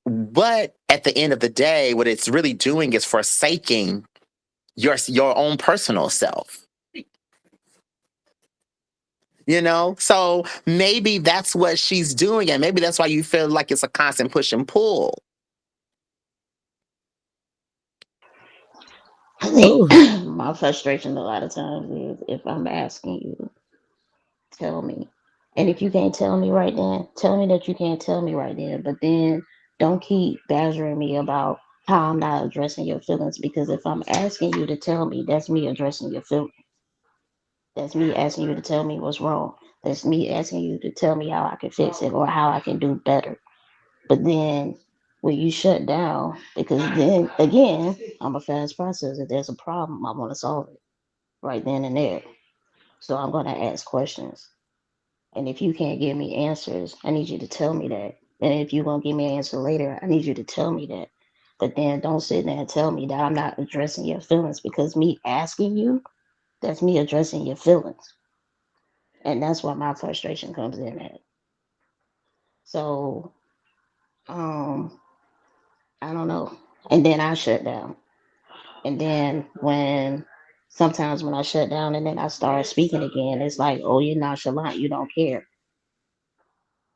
But at the end of the day, what it's really doing is forsaking your own personal self. So maybe that's what she's doing, and maybe that's why you feel like it's a constant push and pull. I think Oh, my frustration a lot of times is if I'm asking you, tell me. And if you can't tell me right then, tell me that you can't tell me right then. But then don't keep badgering me about how I'm not addressing your feelings because if I'm asking you to tell me, that's me addressing your feelings. That's me asking you to tell me what's wrong. That's me asking you to tell me how I can fix it or how I can do better. But then when you shut down, because then again, I'm a fast processor. If there's a problem, I want to solve it right then and there. So I'm going to ask questions. And if you can't give me answers, I need you to tell me that. And if you're going to give me an answer later, I need you to tell me that. But then don't sit there and tell me that I'm not addressing your feelings because me asking you, that's me addressing your feelings. And that's where my frustration comes in at. So, um, I don't know. And then I shut down. And then sometimes when I shut down and then I start speaking again, it's like, oh, you're nonchalant. You don't care.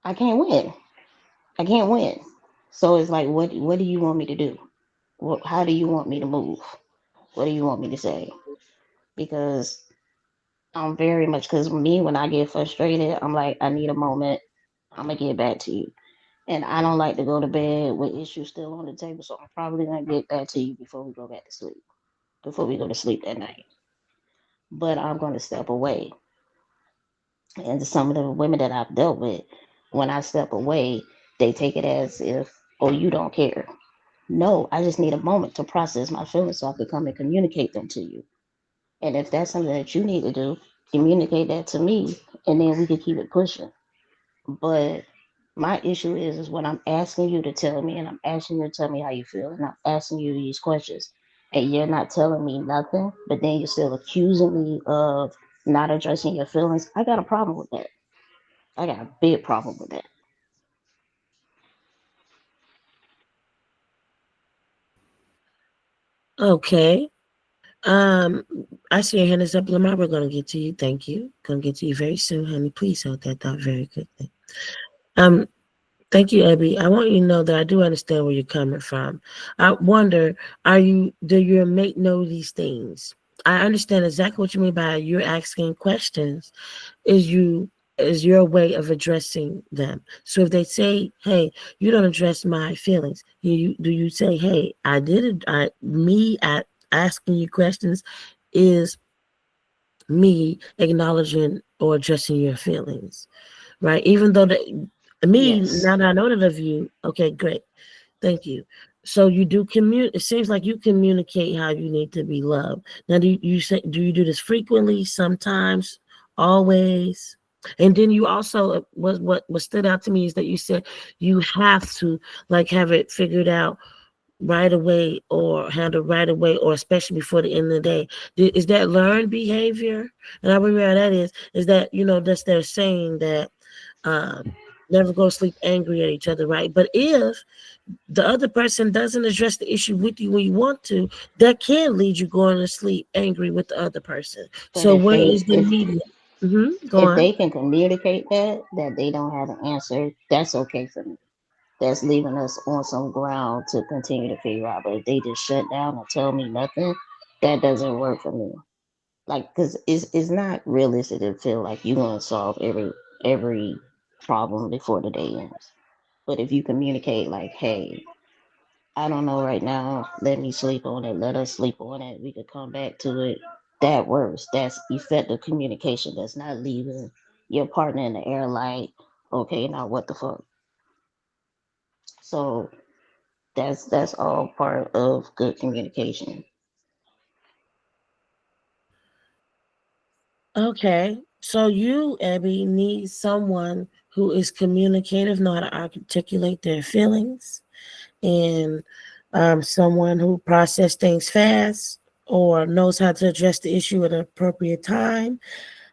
I can't win. I can't win. So it's like, what do you want me to do? How do you want me to move? What do you want me to say? Because I'm very much because me when I get frustrated, I'm like, I need a moment. I'm gonna get back to you. And I don't like to go to bed with issues still on the table, so I'm probably gonna get back to you before we go back to sleep, before we go to sleep that night. But I'm gonna step away. And some of the women that I've dealt with, when I step away, they take it as if, oh, you don't care. No, I just need a moment to process my feelings so I could come and communicate them to you. And if that's something that you need to do, communicate that to me, and then we can keep it pushing. But my issue is when I'm asking you to tell me, and I'm asking you to tell me how you feel, and I'm asking you these questions, and you're not telling me nothing, but then you're still accusing me of not addressing your feelings. I got a problem with that. I got a big problem with that. okay. Um, I see your hand is up, Lamar. We're gonna get to you. Thank you. Gonna get to you very soon, honey. Please hold that thought very quickly. Um, Thank you, Abby. I want you to know that I do understand where you're coming from. I wonder, do your mate know these things? I understand exactly what you mean by you're asking questions. Is you is your way of addressing them. So if they say, "Hey, you don't address my feelings," do you say, "Hey, I did it. At asking you questions is me acknowledging or addressing your feelings." Right? Even though me, Yes. now that I know that of you, okay, great. Thank you. So you do communicate. It seems like you communicate how you need to be loved. Now, do you do this frequently? Sometimes, always. And then you also what stood out to me is that you said you have to like have it figured out right away or handle right away or especially before the end of the day. Is that learned behavior? And I remember how that is that that's they're saying that um, never go to sleep angry at each other, right? But if the other person doesn't address the issue with you when you want to, that can lead you going to sleep angry with the other person. But So where is the medium? Go if on. they can communicate that they don't have an answer, that's okay for me. That's leaving us on some ground to continue to figure out. But if they just shut down and tell me nothing, that doesn't work for me. Like, cause it's not realistic to feel like you're gonna solve every problem before the day ends. But if you communicate like, hey, I don't know right now, let me sleep on it, let us sleep on it, we could come back to it. That works. That's effective communication. That's not leaving your partner in the air like, okay, now what the fuck? So that's all part of good communication. Okay. So you, Abby, need someone who is communicative, know how to articulate their feelings, and someone who process things fast or knows how to address the issue at an appropriate time.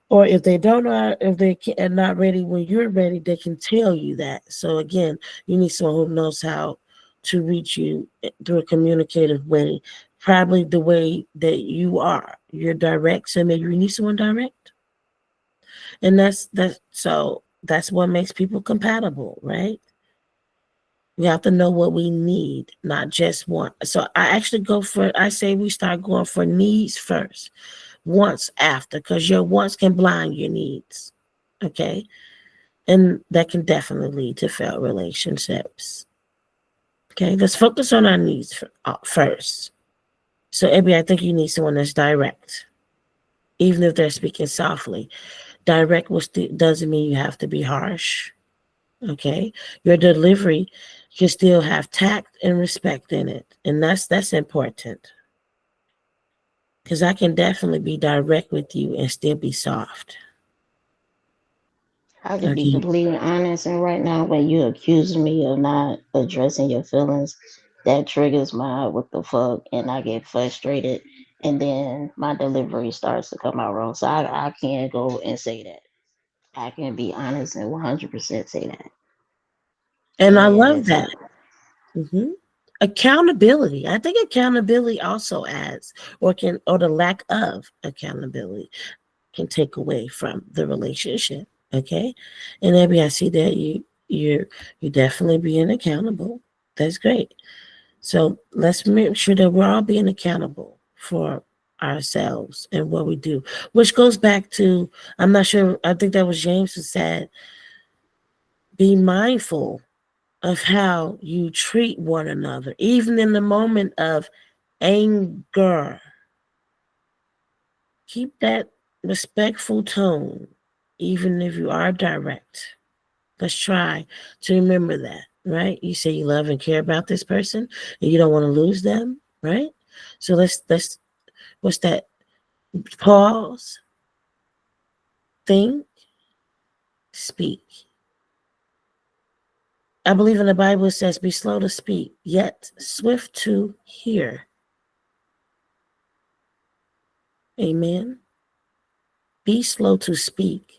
Or if they don't know, if they are not ready when you're ready, they can tell you that. So again, you need someone who knows how to reach you through a communicative way, probably the way that you are. You're direct, so maybe you need someone direct, and that's what makes people compatible, right? We have to know what we need, not just want. So I say we start going for needs first, wants after, because your wants can blind your needs. Okay. And that can definitely lead to failed relationships. Okay. Let's focus on our needs first. So, Abby, I think you need someone that's direct, even if they're speaking softly. Direct doesn't mean you have to be harsh. Okay. Your delivery can still have tact and respect in it. And that's important. Because I can definitely be direct with you and still be soft. I could be Okay. completely honest, and right now, when you accuse me of not addressing your feelings, that triggers my what the fuck, and I get frustrated, and then my delivery starts to come out wrong. So I can't go and say that. I can be honest and 100% say that. And I And love that's that. it. hmm Accountability. I think accountability also adds, or the lack of accountability can take away from the relationship. Okay. And Abby, I see that you're definitely being accountable. That's great. So let's make sure that we're all being accountable for ourselves and what we do, which goes back to, I'm not sure, I think that was James who said, be mindful of how you treat one another, even in the moment of anger. Keep that respectful tone, even if you are direct. Let's try to remember that, right? You say you love and care about this person and you don't want to lose them, right? So let's what's that? Pause, think, speak. I believe in the Bible it says, be slow to speak, yet swift to hear. Amen. Be slow to speak,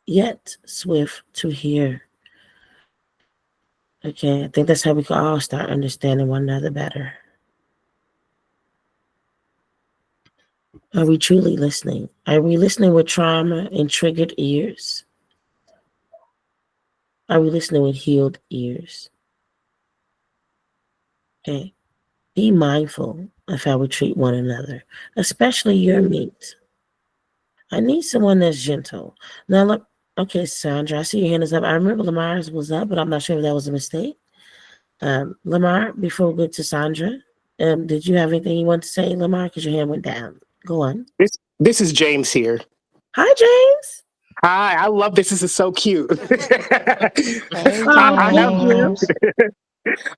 yet swift to hear. Okay, I think that's how we can all start understanding one another better. Are we truly listening? Are we listening with trauma and triggered ears? Are we listening with healed ears? Okay. Be mindful of how we treat one another, especially your mate. I need someone that's gentle. Now, look, okay, Sandra, I see your hand is up. I remember Lamar's was up, but I'm not sure if that was a mistake. Lamar, before we go to Sandra, did you have anything you want to say, Lamar? Because your hand went down. Go on. This is James here. Hi, James. Hi, I love this. This is so cute. Hey, Oh, I thank have you. James.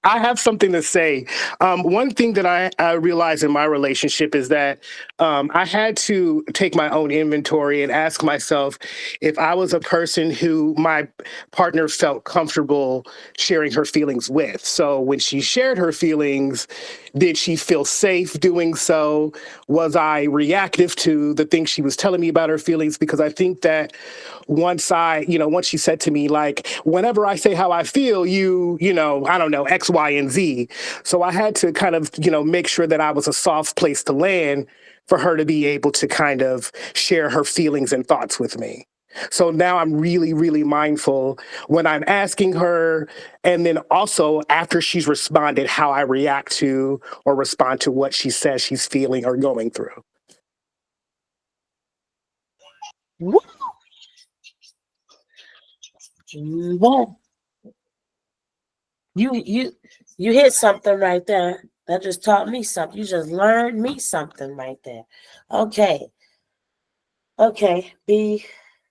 I have something to say. One thing that I realized in my relationship is that I had to take my own inventory and ask myself if I was a person who my partner felt comfortable sharing her feelings with. So when she shared her feelings, did she feel safe doing so? Was I reactive to the things she was telling me about her feelings? Because I think that once she said to me, like, whenever I say how I feel, I don't know, X, Y, and Z. So I had to kind of, make sure that I was a soft place to land for her to be able to kind of share her feelings and thoughts with me. So now I'm really, really mindful when I'm asking her, and then also after she's responded, how I react to or respond to what she says she's feeling or going through. What? What? You you hit something right there. That just taught me something. You just learned me something right there. Okay. Okay. B.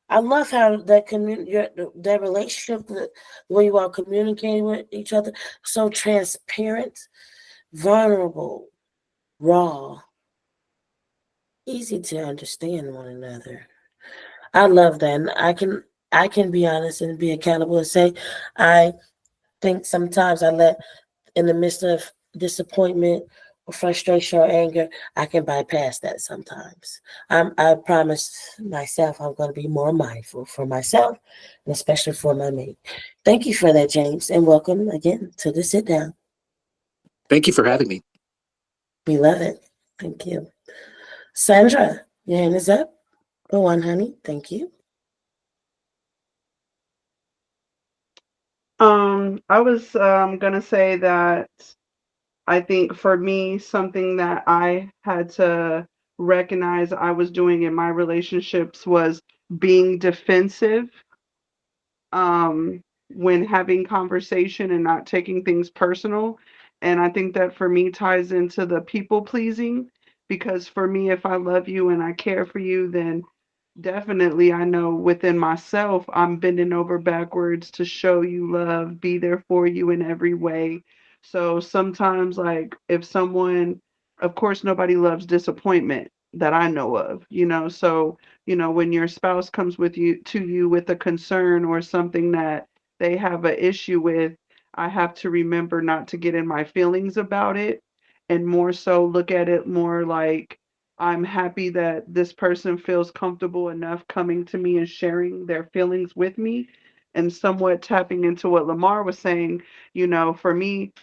I love how that relationship, the way you all communicating with each other, so transparent, vulnerable, raw, easy to understand one another. I love that. And I can be honest and be accountable and say I think sometimes I let, in the midst of disappointment or frustration or anger, I can bypass that sometimes. I promise myself I'm going to be more mindful for myself and especially for my mate. Thank you for that, James, and welcome again to the sit down. Thank you for having me. We love it. Thank you. Sandra, your hand is up. Go on, honey. Thank you. I was gonna say that I think for me, something that I had to recognize I was doing in my relationships was being defensive when having conversation and not taking things personal. And I think that for me ties into the people pleasing because for me, if I love you and I care for you, then definitely, I know within myself, I'm bending over backwards to show you love, be there for you in every way. So sometimes, like, if someone, of course, nobody loves disappointment that I know of, So, when your spouse comes with you to you with a concern or something that they have an issue with, I have to remember not to get in my feelings about it and more so look at it more like, I'm happy that this person feels comfortable enough coming to me and sharing their feelings with me and somewhat tapping into what Lamar was saying. For me,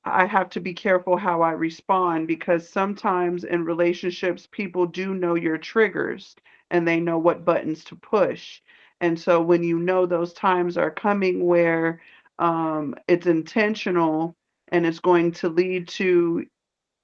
I have to be careful how I respond because sometimes in relationships, people do know your triggers and they know what buttons to push. And so when you know those times are coming where it's intentional and it's going to lead to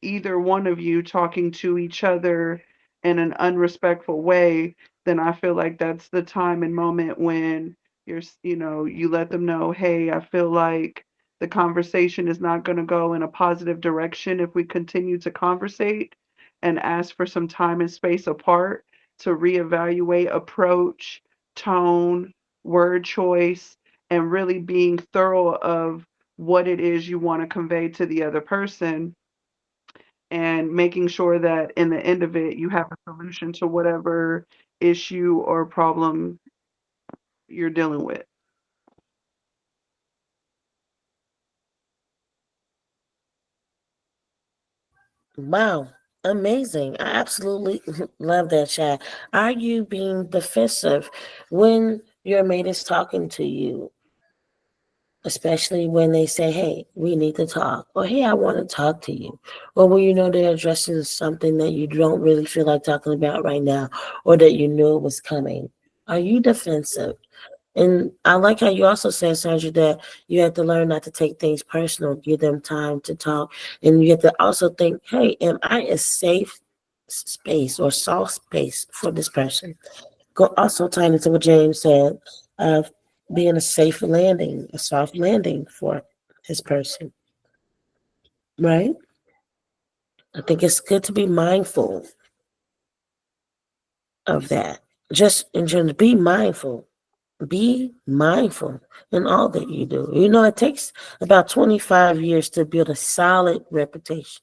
either one of you talking to each other in an unrespectful way, then I feel like that's the time and moment when you let them know, hey, I feel like the conversation is not going to go in a positive direction if we continue to conversate and ask for some time and space apart to reevaluate approach, tone, word choice, and really being thorough of what it is you want to convey to the other person and making sure that in the end of it, you have a solution to whatever issue or problem you're dealing with. Wow. Amazing. I absolutely love that, chat. Are you being defensive when your mate is talking to you? Especially when they say, hey, we need to talk, or hey, I want to talk to you, or when you know they're addressing something that you don't really feel like talking about right now, or that you knew it was coming. Are you defensive? And I like how you also said, Sandra, that you have to learn not to take things personal, give them time to talk. And you have to also think, hey, am I a safe space or soft space for this person? Go also tying into what James said of being a safe landing, a soft landing for his person, right? I think it's good to be mindful of that. Just in general, be mindful. Be mindful in all that you do. You know, it takes about 25 years to build a solid reputation.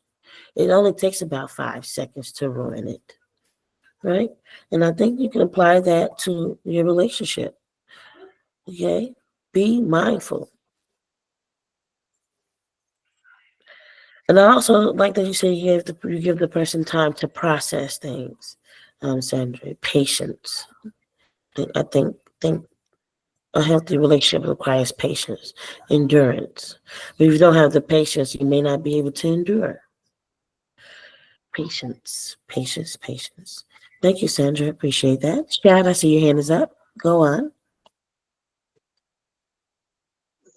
It only takes about 5 seconds to ruin it, right? And I think you can apply that to your relationship. Okay? Be mindful. And I also like that you say you give the person time to process things, Sandra. Patience. I think a healthy relationship requires patience, endurance. But if you don't have the patience, you may not be able to endure. Patience, patience, patience. Thank you, Sandra. Appreciate that. Chad, I see your hand is up. Go on.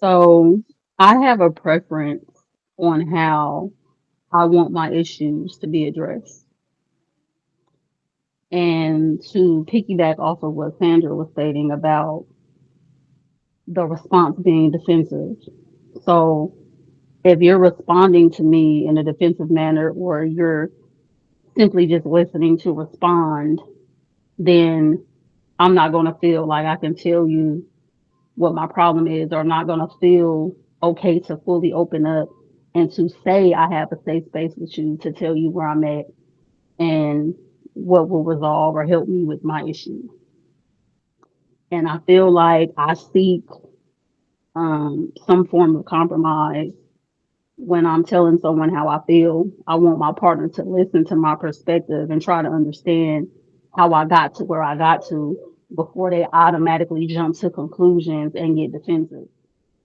So I have a preference on how I want my issues to be addressed. And to piggyback off of what Sandra was stating about the response being defensive. So if you're responding to me in a defensive manner or you're simply just listening to respond, then I'm not going to feel like I can tell you what my problem is, or I'm not going to feel okay to fully open up and to say I have a safe space with you to tell you where I'm at and what will resolve or help me with my issue. And I feel like I seek some form of compromise when I'm telling someone how I feel. I want my partner to listen to my perspective and try to understand how I got to where I got to before they automatically jump to conclusions and get defensive.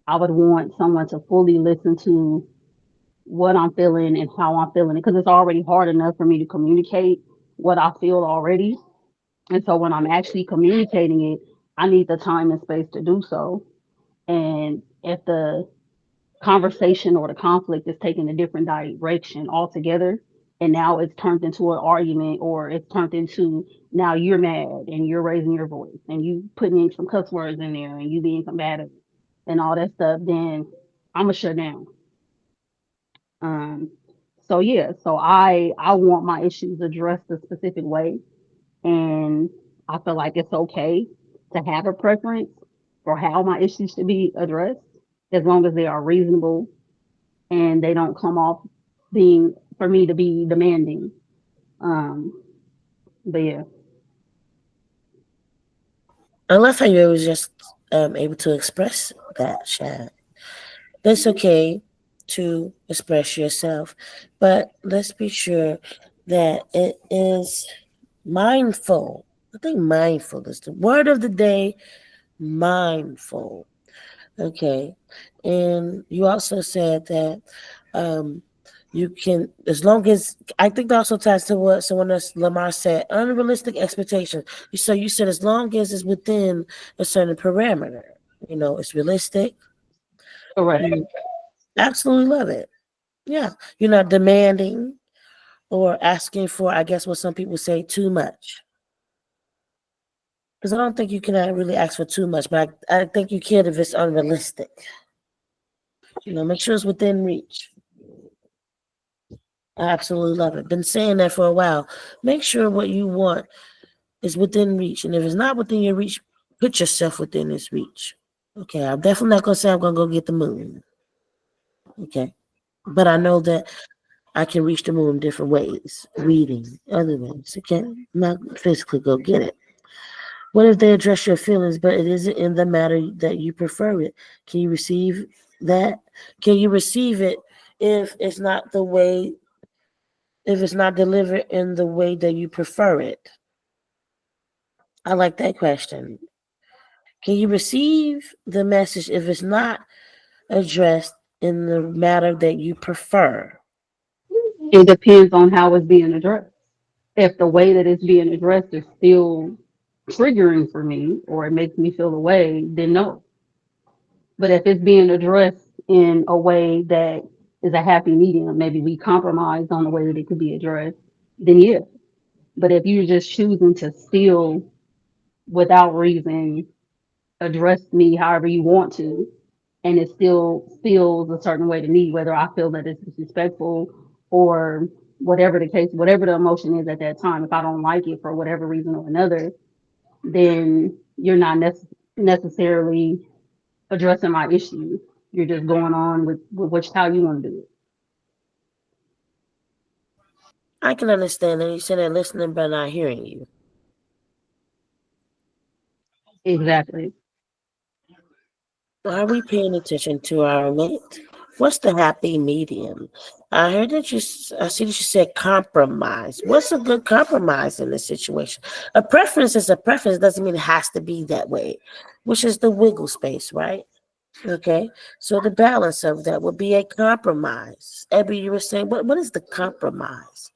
I would want someone to fully listen to what I'm feeling and how I'm feeling it because it's already hard enough for me to communicate what I feel already. And so when I'm actually communicating it, I need the time and space to do so. And if the conversation or the conflict is taking a different direction altogether, and now it's turned into an argument or it's turned into now you're mad and you're raising your voice and you putting in some cuss words in there and you being combative and all that stuff, then I'm gonna shut down. Um, so yeah, so I want my issues addressed a specific way, and I feel like it's okay to have a preference for how my issues should be addressed, as long as they are reasonable and they don't come off being for me to be demanding. Um, but yeah, I love how you was just able to express that, Chad. It's okay to express yourself, but let's be sure that it is mindful. I think mindful is the word of the day. Mindful. Okay. And you also said that um, you can, as long as, I think that also ties to what someone else, Lamar said, unrealistic expectations. So you said as long as it's within a certain parameter, it's realistic. correct. You absolutely love it. Yeah. You're not demanding or asking for, I guess what some people say, too much. Because I don't think you can really ask for too much, but I think you can if it's unrealistic. Make sure it's within reach. I absolutely love it. Been saying that for a while. Make sure what you want is within reach. And if it's not within your reach, put yourself within this reach. Okay, I'm definitely not going to say I'm going to go get the moon. Okay. But I know that I can reach the moon different ways, reading, other ways. Okay. I'm not physically go get it. What if they address your feelings, but it isn't in the matter that you prefer it? Can you receive that? Can you receive it if it's not the way, if it's not delivered in the way that you prefer it? I like that question. Can you receive the message if it's not addressed in the matter that you prefer? It depends on how it's being addressed. If the way that it's being addressed is still triggering for me or it makes me feel away, then no. But if it's being addressed in a way that is a happy medium, maybe we compromise on the way that it could be addressed, then yeah. But if you're just choosing to still, without reason, address me however you want to, and it still feels a certain way to me, whether I feel that it's disrespectful or whatever the case, whatever the emotion is at that time, if I don't like it for whatever reason or another, then you're not necessary. necessarily addressing my issues. You're just going on with which how you want to do I can understand that you said they're listening but not hearing you. it. Exactly. Are we paying attention to our mate? What's the happy medium? I heard that I see that you said compromise. What's a good compromise in this situation? A preference is a preference, doesn't mean it has to be that way, which is the wiggle space, right? Okay, so the balance of that would be a compromise. Abby, you were saying, what is the compromise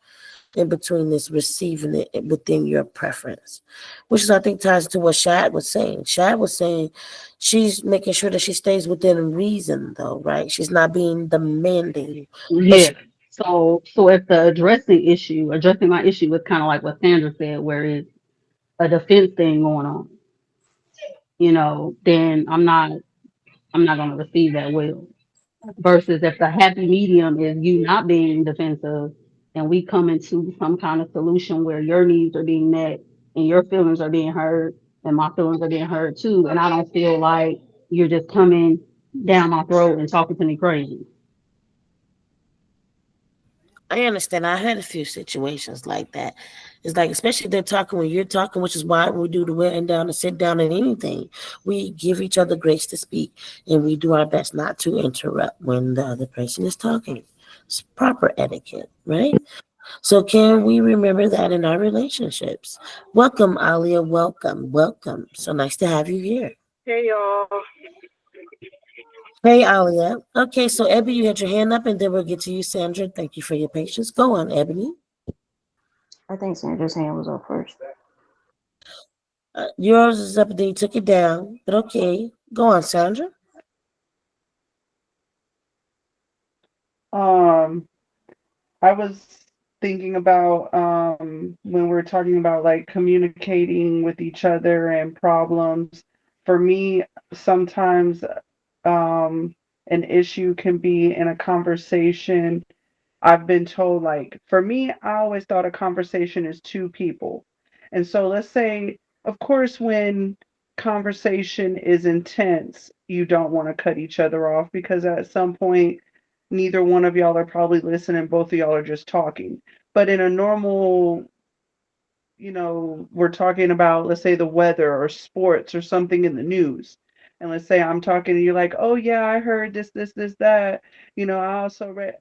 in between this receiving it within your preference? Which is, I think, ties to what Shad was saying. Shad was saying she's making sure that she stays within reason, though, right? She's not being demanding, but Yeah. So if the addressing my issue was kind of like what Sandra said, where it's a defense thing going on, then I'm not gonna receive that well. Versus if the happy medium is you not being defensive and we come into some kind of solution where your needs are being met and your feelings are being heard and my feelings are being heard too, and I don't feel like you're just coming down my throat and talking to me crazy. I understand. I had a few situations like that. It's like, especially if they're talking when you're talking, which is why we do the wearing down and sit down and anything. We give each other grace to speak, and we do our best not to interrupt when the other person is talking. It's proper etiquette, right? So, can we remember that in our relationships? Welcome, Alia. Welcome. Welcome. So nice to have you here. Hey y'all. Hey, Alia. Okay, so Ebony, you had your hand up, and then we'll get to you, Sandra. Thank you for your patience. Go on, Ebony. I think Sandra's hand was up first. Yours is up, and then you took it down. But okay, go on, Sandra. Um, I was thinking about when we're talking about like communicating with each other and problems. For me, sometimes an issue can be in a conversation. I've been told, like, for me, I always thought a conversation is two people. And so let's say, of course, when conversation is intense, you don't want to cut each other off because at some point, neither one of y'all are probably listening, both of y'all are just talking. But in a normal, we're talking about, let's say, the weather or sports or something in the news. And let's say I'm talking and you're like, oh, yeah, I heard this, that. I also read,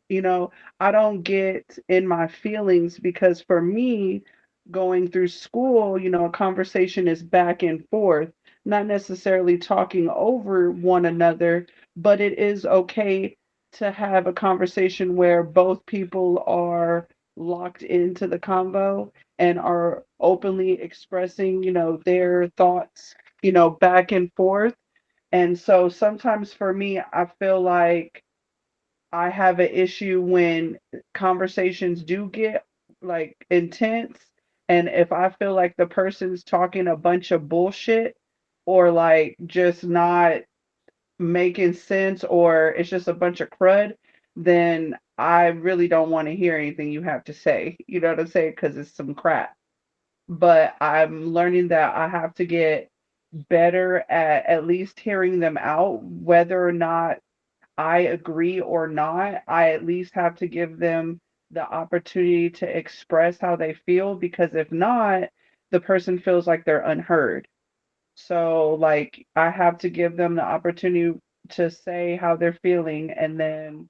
I don't get in my feelings because for me, going through school, a conversation is back and forth, not necessarily talking over one another, but it is okay to have a conversation where both people are locked into the convo and are openly expressing, their thoughts, back and forth. And so sometimes for me, I feel like I have an issue when conversations do get like intense. And if I feel like the person's talking a bunch of bullshit or like just not making sense or it's just a bunch of crud, then I really don't want to hear anything you have to say. You know what I'm saying? Because it's some crap. But I'm learning that I have to get better at least hearing them out, whether or not I agree or not. I at least have to give them the opportunity to express how they feel because if not, the person feels like they're unheard. So, like, I have to give them the opportunity to say how they're feeling and then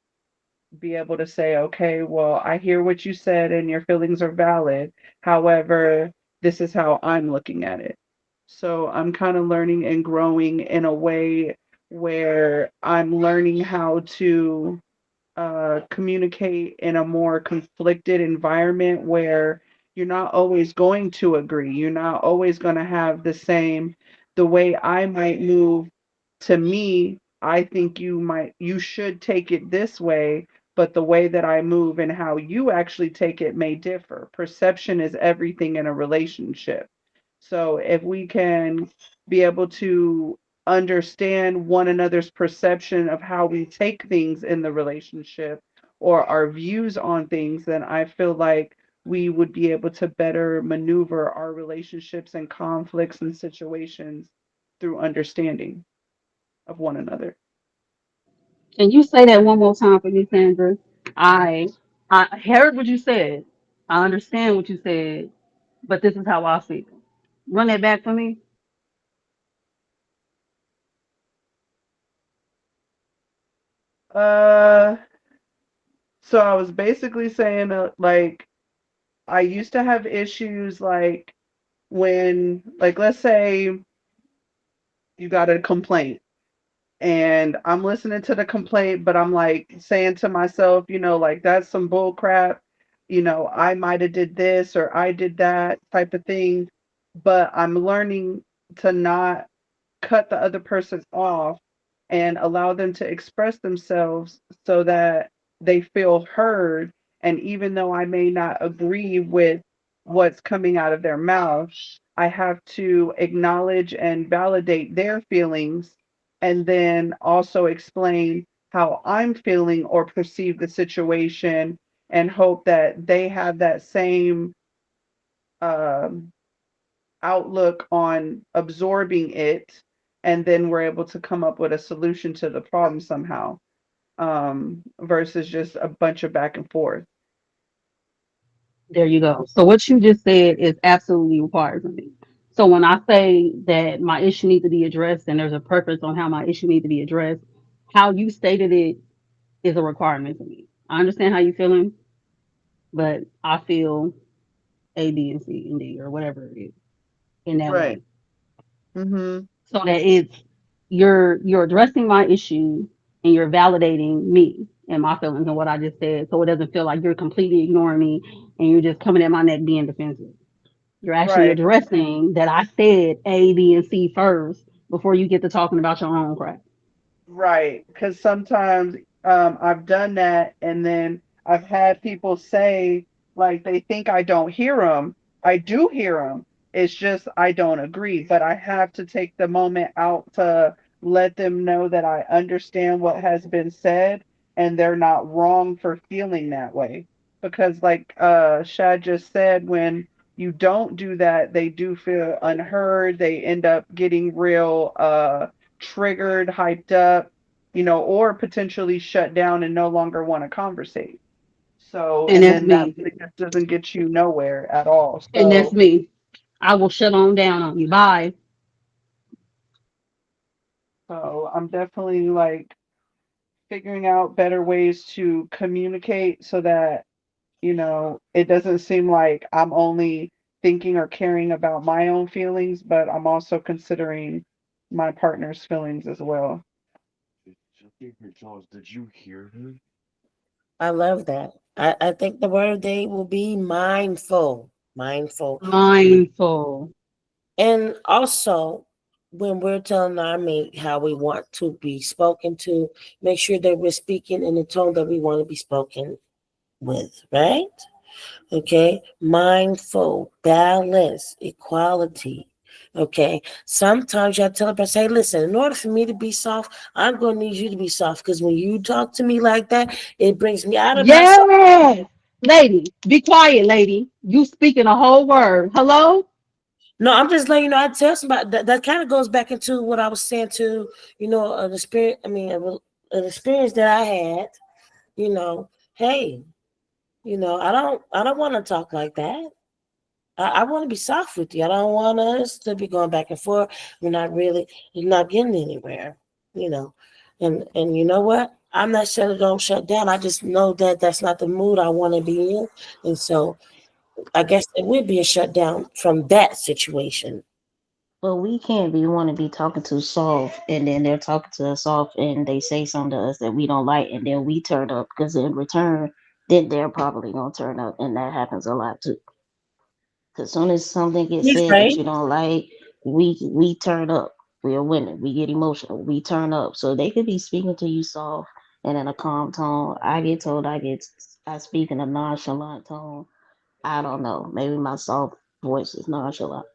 be able to say, okay, well, I hear what you said and your feelings are valid. However, this is how I'm looking at it. So I'm kind of learning and growing in a way where I'm learning how to communicate in a more conflicted environment where you're not always going to agree. You're not always going to have the way I might move to me, I think you should take it this way, but the way that I move and how you actually take it may differ. Perception is everything in a relationship. So if we can be able to understand one another's perception of how we take things in the relationship or our views on things, then I feel like we would be able to better maneuver our relationships and conflicts and situations through understanding of one another. Can you say that one more time for me, Sandra? I I heard what you said. I understand what you said, but this is how I feel. Run that back for me. Uh, so I was basically saying, like, I used to have issues, like, when, like, let's say you got a complaint and I'm listening to the complaint, but I'm like saying to myself, like, that's some bull crap. I might have did this or I did that type of thing, but I'm learning to not cut the other person off and allow them to express themselves so that they feel heard. And even though I may not agree with what's coming out of their mouth, I have to acknowledge and validate their feelings and then also explain how I'm feeling or perceive the situation and hope that they have that same um, outlook on absorbing it, and then we're able to come up with a solution to the problem somehow, versus just a bunch of back and forth. There you go. So what you just said is absolutely required for me. So when I say that my issue needs to be addressed and there's a purpose on how my issue needs to be addressed, how you stated it is a requirement for me. I understand how you're feeling, but I feel A, B, and C, and D, or whatever it is in that Right. way. Mhm. So that it's you're addressing my issue and you're validating me and my feelings and what I just said. So it doesn't feel like you're completely ignoring me and you're just coming at my neck being defensive. You're actually Right. addressing that I said A, B, and C first before you get to talking about your own crap. Right, because sometimes I've done that, and then I've had people say, like, they think I don't hear them. I do hear them. It's just I don't agree, but I have to take the moment out to let them know that I understand what has been said, and they're not wrong for feeling that way. Because, like Shad just said, when you don't do that, they do feel unheard. They end up getting real triggered, hyped up, or potentially shut down and no longer want to conversate. So, And and that's then that me. just doesn't get you nowhere at all. And that's So, me. I will shut on down on you. Bye. I'm definitely like figuring out better ways to communicate so that, it doesn't seem like I'm only thinking or caring about my own feelings, but I'm also considering my partner's feelings as well. I love that. I think the word they will be mindful. Mindful. Mindful. And also, when we're telling our mate how we want to be spoken to, make sure that we're speaking in the tone that we want to be spoken with, right? Okay. Mindful, balance, equality. Okay. Sometimes you have to tell a person, hey, listen, in order for me to be soft, I'm going to need you to be soft because when you talk to me like that, it brings me out of myself. Yes. Lady, be quiet, lady. You speaking a whole word. Hello? No, I'm just letting you know. I tell somebody that kind of goes back into what I was saying to an experience. I mean, an experience that I had. Hey, I don't want to talk like that. I want to be soft with you. I don't want us to be going back and forth. You're not getting anywhere. You know, and you know what? I'm not saying don't shut down. I just know that that's not the mood I want to be in, and so I guess it would be a shutdown from that situation. But we can't be want to be talking to soft, and then they're talking to us soft, and they say something to us that we don't like, and then we turn up because in return, then they're probably gonna turn up, and that happens a lot too. Because soon as something gets said that Reframe. you don't like, we turn up. We are women. We get emotional. We turn up. So they could be speaking to you soft and in a calm tone. I get told I speak in a nonchalant tone. I don't know. Maybe my soft voice is nonchalant,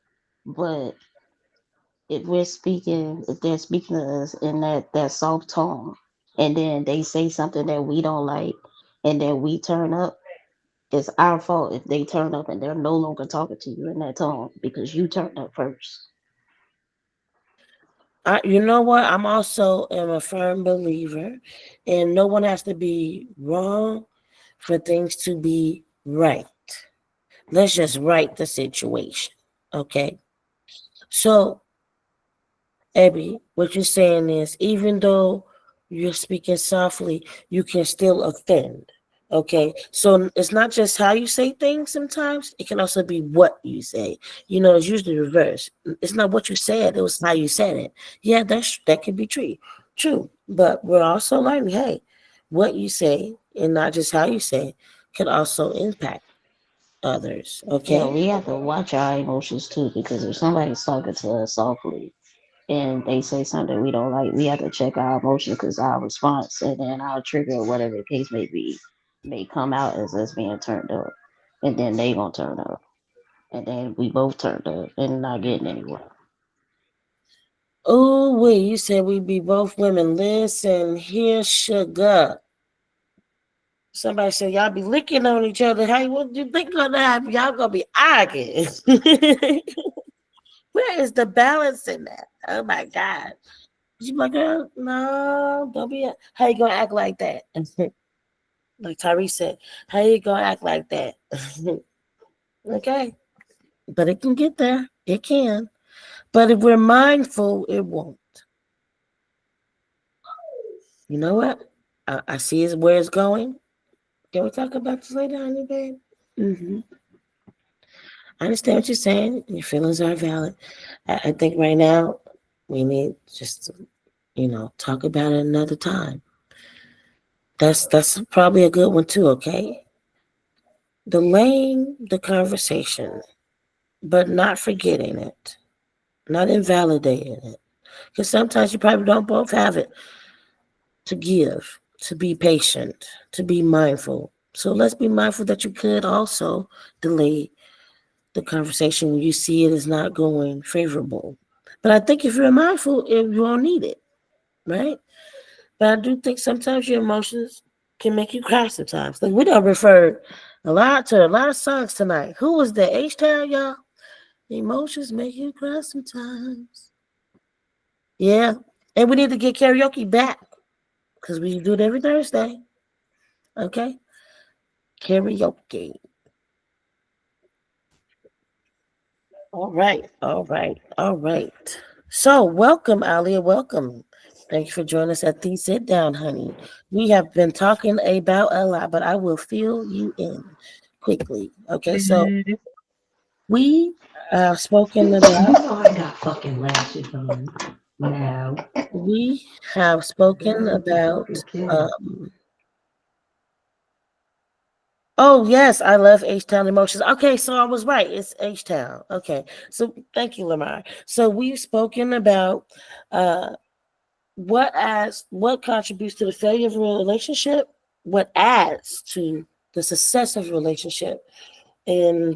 but if they're speaking to us in that soft tone, and then they say something that we don't like, and then we turn up, it's our fault if they turn up and they're no longer talking to you in that tone because you turned up first. You know what? I'm also am a firm believer, and no one has to be wrong for things to be right. Let's just right the situation, okay? So, Abby, what you're saying is, even though you're speaking softly, you can still offend. Okay, so it's not just how you say things. Sometimes it can also be what you say. It's usually reverse. It's not what you said; it was how you said it. Yeah, that could be true. True, but we're also learning. Hey, what you say and not just how you say can also impact others. Yeah, Okay. we have to watch our emotions too, because if somebody's talking to us softly and they say something we don't like, we have to check our emotions, because our response and then our trigger, whatever the case may be, may come out as us being turned up, and then they gonna turn up, and then we both turned up and not getting anywhere. Oh, wait, you said we be both women. Listen, here, sugar. Somebody said y'all be licking on each other. Hey, what do you think gonna happen? Y'all gonna be arguing. Where is the balance in that? Oh my God. She's like, girl, no, don't be. How you gonna act like that? Like Tyrese said, how you gonna act like that? Okay, but it can get there. It can. But if we're mindful, it won't. You know what? I see is where it's going. Can we talk about this later, honey, babe? I understand what you're saying. Your feelings are valid. I think right now we need just to, talk about it another time. That's probably a good one too. Okay, delaying the conversation, but not forgetting it, not invalidating it, because sometimes you probably don't both have it to give, to be patient, to be mindful. So let's be mindful that you could also delay the conversation when you see it is not going favorable. But I think if you're mindful, you won't need it, right? But I do think sometimes your emotions can make you cry sometimes. Like we don't refer a lot to a lot of songs tonight. Who was that? H Town, y'all? Emotions make you cry sometimes. Yeah. And we need to get karaoke back because we do it every Thursday. Okay? Karaoke. All right, all right, all right. So, welcome, Alia. Welcome. Thank you for joining us at the Sit Down, honey. We have been talking about a lot, but I will fill you in quickly. Okay, so we have spoken about You know I got fucking lashes on now. we have spoken Girl, you about fucking kidding. um oh yes, I love H Town emotions. Okay, so I was right. It's H Town. Okay. So thank you, Lamar. So we've spoken about uh what contributes to the failure of a relationship, what adds to the success of a relationship, and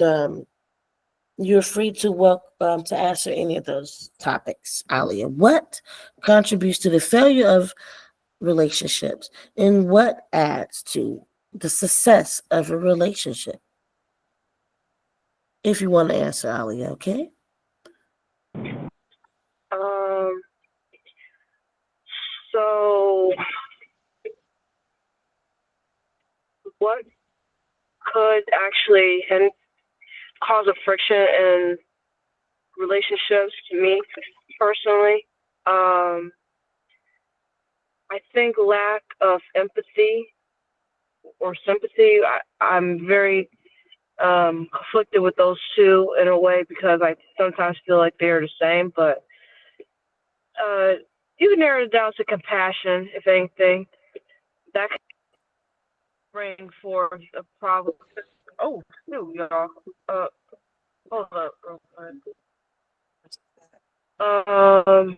you're free to to answer any of those topics, Alia. What contributes to the failure of relationships, and what adds to the success of a relationship? If you want to answer, Alia, okay? Um, so what could actually and cause a friction in relationships to me personally? Um, I think lack of empathy or sympathy. I'm very conflicted with those two in a way, because I sometimes feel like they're the same, but uh, you can narrow it down to compassion, if anything. That can bring forth a problem. Oh, shoot, y'all. Uh, Hold up real quick. Um,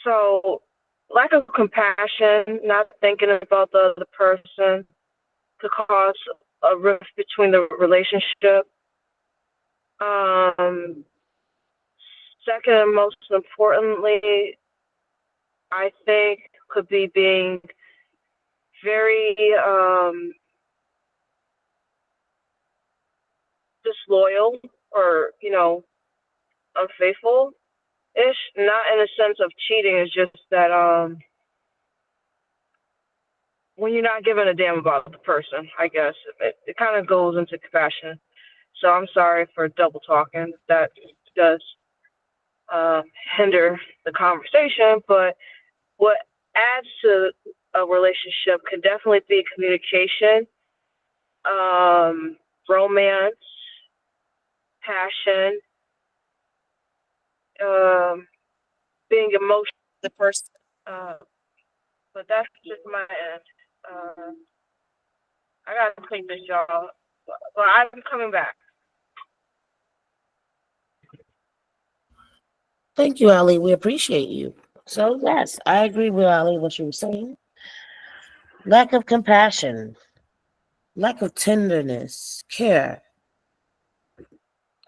so lack of compassion, not thinking about the other person, could cause a rift between the relationship. Um, Second, and most importantly, I think could be being very disloyal, or unfaithful ish. Not in the sense of cheating. It's just that when you're not giving a damn about the person, I guess it kind of goes into compassion. So I'm sorry for double talking. That does uh, hinder the conversation. But what adds to a relationship can definitely be communication, um, romance, passion, um, being emotional. The person. Uh, but that's just my end. Uh, I gotta take this, y'all. But I'm coming back. Thank you, Ali. We appreciate you. So yes, I agree with Ali what you were saying. Lack of compassion, lack of tenderness, care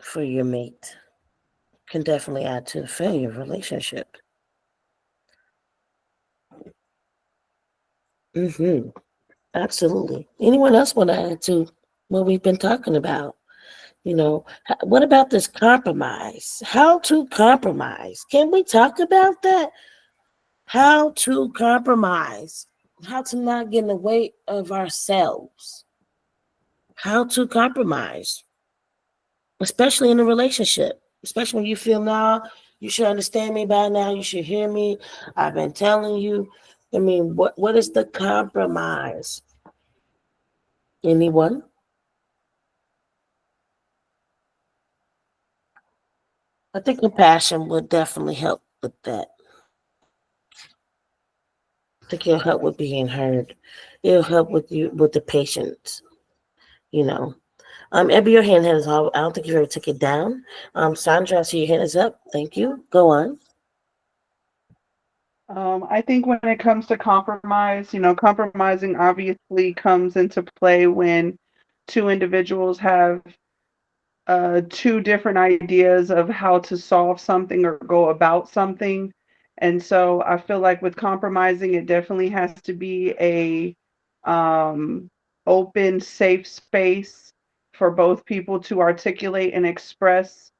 for your mate can definitely add to the failure of relationship. Hmm. Absolutely. Anyone else want to add to what we've been talking about? What about this compromise? How to compromise? Can we talk about that? How to compromise? How to not get in the way of ourselves? How to compromise? Especially in a relationship, especially when you feel now you should understand me by now, you should hear me. I've been telling you. I mean, what is the compromise? Anyone? I think compassion would definitely help with that. I think it'll help with being heard. It'll help with you with the patience. You know. Abby, your hand is up. I don't think you ever took it down. Sandra, I see your hand is up. Thank you. Go on. I think when it comes to compromise, compromising obviously comes into play when two individuals have two different ideas of how to solve something or go about something. And so I feel like with compromising, it definitely has to be a um, open, safe space for both people to articulate and express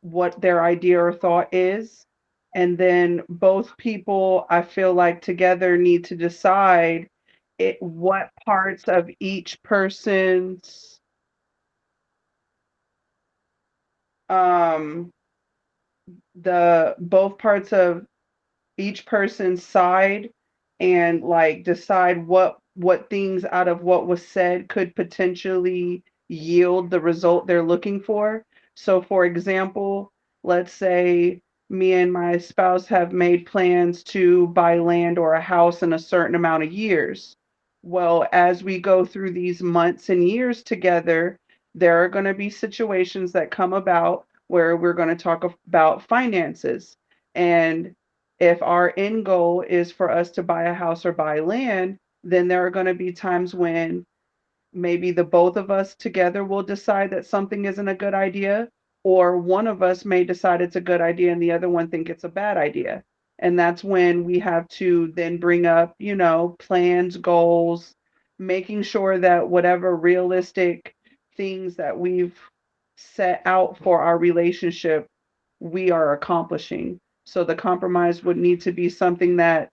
what their idea or thought is. And then both people, I feel like together need to decide what parts of each person's um the both parts of each person's side and like decide what things out of what was said could potentially yield the result they're looking for. So for example, let's say me and my spouse have made plans to buy land or a house in a certain amount of years. Well, as we go through these months and years together, there are going to be situations that come about where we're going to talk about finances. And if our end goal is for us to buy a house or buy land, then there are going to be times when maybe the both of us together will decide that something isn't a good idea, or one of us may decide it's a good idea and the other one think it's a bad idea. And that's when we have to then bring up, plans, goals, making sure that whatever realistic things that we've set out for our relationship, we are accomplishing. So the compromise would need to be something that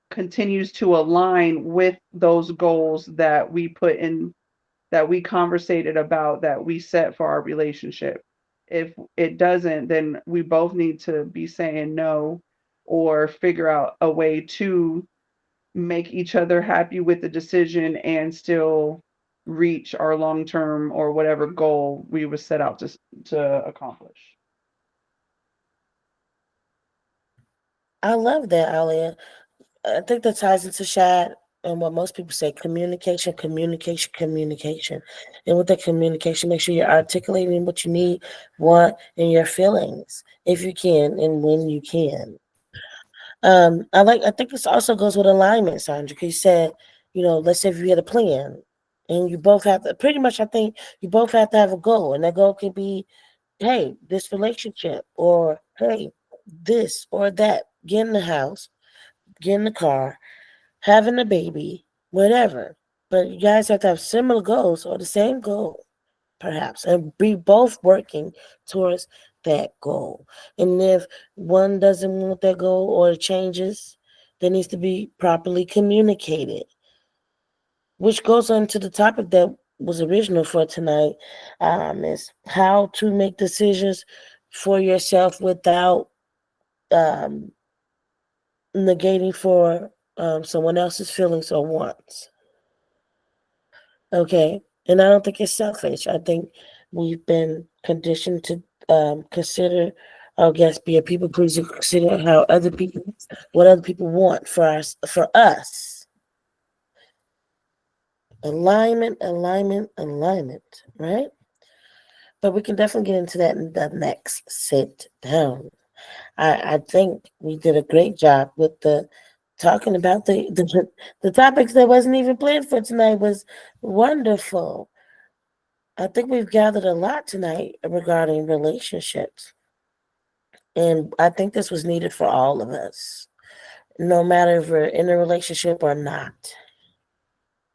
continues to align with those goals that we put in, that we conversated about, that we set for our relationship. If it doesn't, then we both need to be saying no or figure out a way to make each other happy with the decision and still reach our long-term or whatever goal we was set out to accomplish. I love that, Alia. I think that ties into Shad and what most people say: communication, communication, communication. And with that communication, make sure you're articulating what you need, want, and your feelings, if you can and when you can. I think this also goes with alignment, Sandra, because you said, let's say if you had a plan and you both have to, pretty much, I think you both have to have a goal, and that goal could be, hey, this relationship, or hey, this or that, get in the house, get in the car, having a baby, whatever. But you guys have to have similar goals or the same goal, perhaps, and be both working towards that goal. And if one doesn't want that goal or it changes, that needs to be properly communicated, which goes on to the topic that was original for tonight, is how to make decisions for yourself without um, negating for someone else's feelings or wants. Okay. And I don't think it's selfish. I think we've been conditioned to consider our guests be a people pleaser, consider how other people, what other people want for us, for us. Alignment, alignment, alignment, right? But we can definitely get into that in the next sit down. I think we did a great job with the talking about the topics that wasn't even planned for tonight was wonderful. I think we've gathered a lot tonight regarding relationships. And I think this was needed for all of us, no matter if we're in a relationship or not.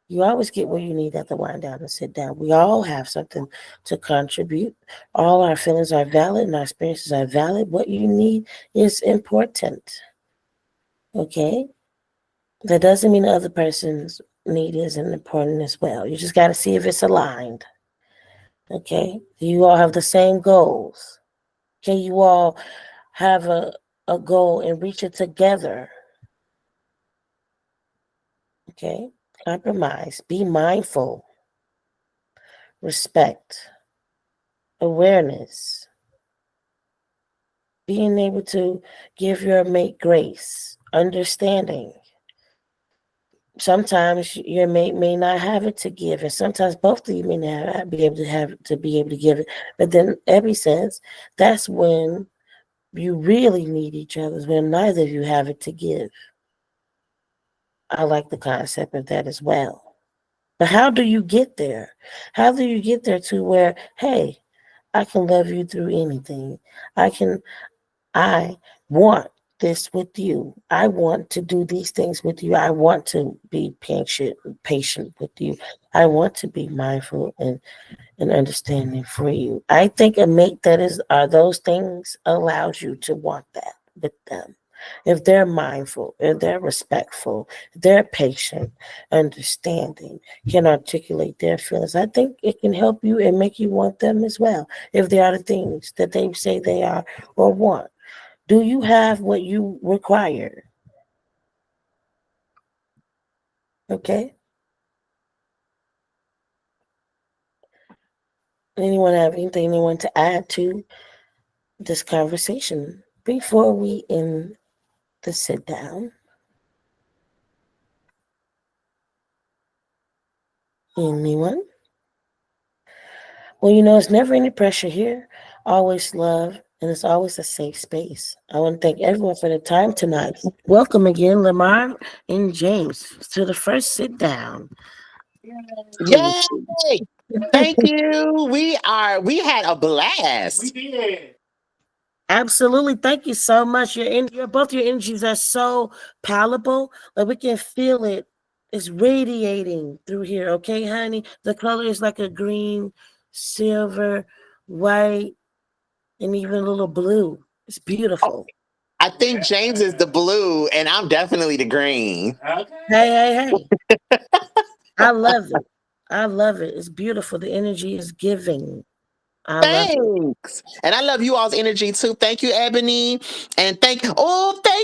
You always get where you need at the wind down and sit down. We all have something to contribute. All our feelings are valid and our experiences are valid. What you need is important. Okay? That doesn't mean the other person's need isn't important as well. You just got to see if it's aligned. Okay? Do you all have the same goals? Can you all have a goal and reach it together? Okay? Compromise. Be mindful. Respect. Awareness. Being able to give your mate grace. Understanding. Sometimes your mate may not have it to give, and sometimes both of you may not be able to give it. But then Abby says that's when you really need each other, is when neither of you have it to give. I like the concept of that as well. But how do you get there? How do you get there to where, hey, I can love you through anything. I want this with you. I want to do these things with you. I want to be patient with you. I want to be mindful and understanding for you. I think a mate that is are those things allows you to want that with them. If they're mindful, if they're respectful, if they're patient, understanding, can articulate their feelings, I think it can help you and make you want them as well. If they are the things that they say they are or want. Do you have what you require? Okay. Anyone have anything they want to add to this conversation before we end the sit down? Anyone? Well, it's never any pressure here. Always love, and it's always a safe space. I want to thank everyone for their time tonight. Welcome again, Lamar and James, to the first sit down. Yay! Thank you. We had a blast. Absolutely. Thank you so much. Both your energies are so palatable. Like we can feel it. It's radiating through here. Okay, honey. The color is like a green, silver, white, and even a little blue. It's Oh, beautiful. I think James is the blue, and I'm definitely the green. Hey, hey, hey. I love it. I love it. It's beautiful. The energy is giving. I love it. Thanks. And I love you all's energy too. Thank you, Ebony. And thank you, Oh, Ebony.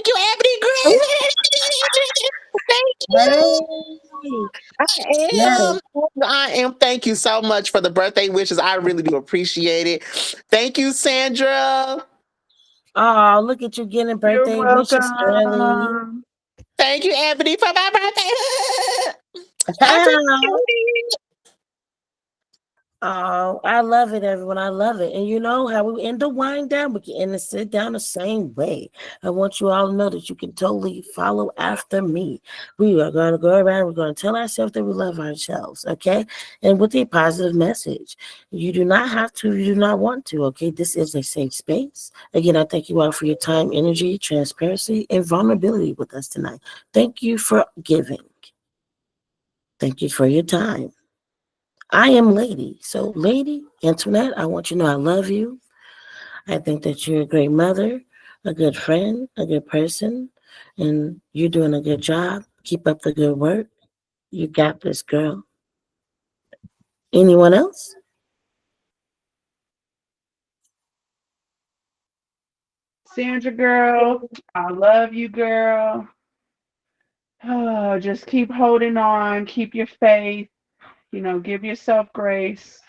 Thank you. hey. I Yes. am. I am. Thank you so much for the birthday wishes. I really do appreciate it. Thank you, Sandra. Oh, look at you getting You're birthday wishes early. welcome. Thank you, Ebony, for my birthday. I appreciate it. Oh, I love it, everyone. I love it. And you know how we end the wind down, we can end the sit down the same way. I want you all to know that you can totally follow after me. We are going to go around, we're going to tell ourselves that we love ourselves, okay? And with a positive message. You do not have to, you do not want to, okay? This is a safe space. Again, I thank you all for your time, energy, transparency, and vulnerability with us tonight. Thank you for giving. Thank you for your time. I am Lady. So, Lady Antoinette, I want you to know I love you. I think that you're a great mother, a good friend, a good person, and you're doing a good job. Keep up the good work. You got this, girl. Anyone else? Sandra, girl, I love you, girl. Oh, just keep holding on, keep your faith, give yourself grace,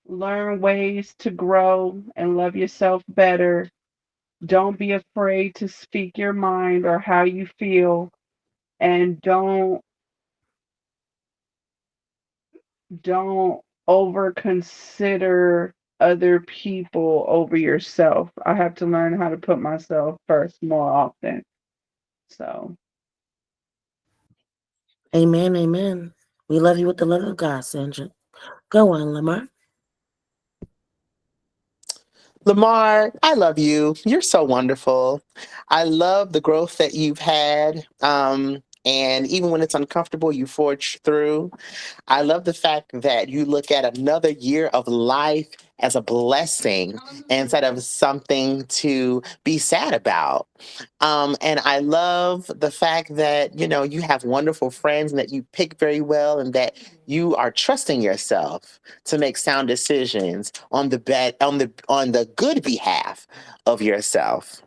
learn ways to grow and love yourself better. Don't be afraid to speak your mind or how you feel, and don't over consider other people over yourself. I have to learn how to put myself first more often. So, Amen, amen. We love you with the love of God, Sandra. Go on, Lamar. Lamar, I love you. You're so wonderful. I love the growth that you've had. And even when it's uncomfortable, you forge through. I love the fact that you look at another year of life as a blessing instead of something to be sad about. And I love the fact that, you have wonderful friends and that you pick very well and that you are trusting yourself to make sound decisions on the good behalf of yourself.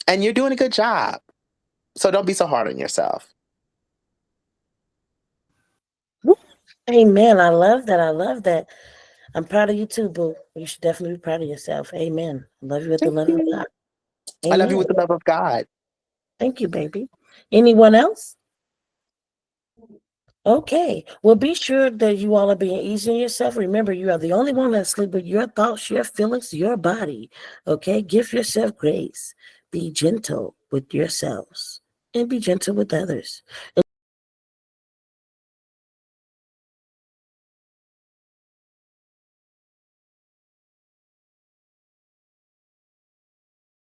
And you're doing a good job. So don't be so hard on yourself. Woo. Amen. I love that. I love that. I'm proud of you too, boo. You should definitely be proud of yourself. Amen. I love you with the Thank love of you. God. I love you Amen. with the love of God. Thank you, baby. Anyone else? Okay. Well, be sure that you all are being easy on yourself. Remember, you are the only one that's sleep with your thoughts, your feelings, your body. Okay. Give yourself grace. Be gentle with yourselves and be gentle with others.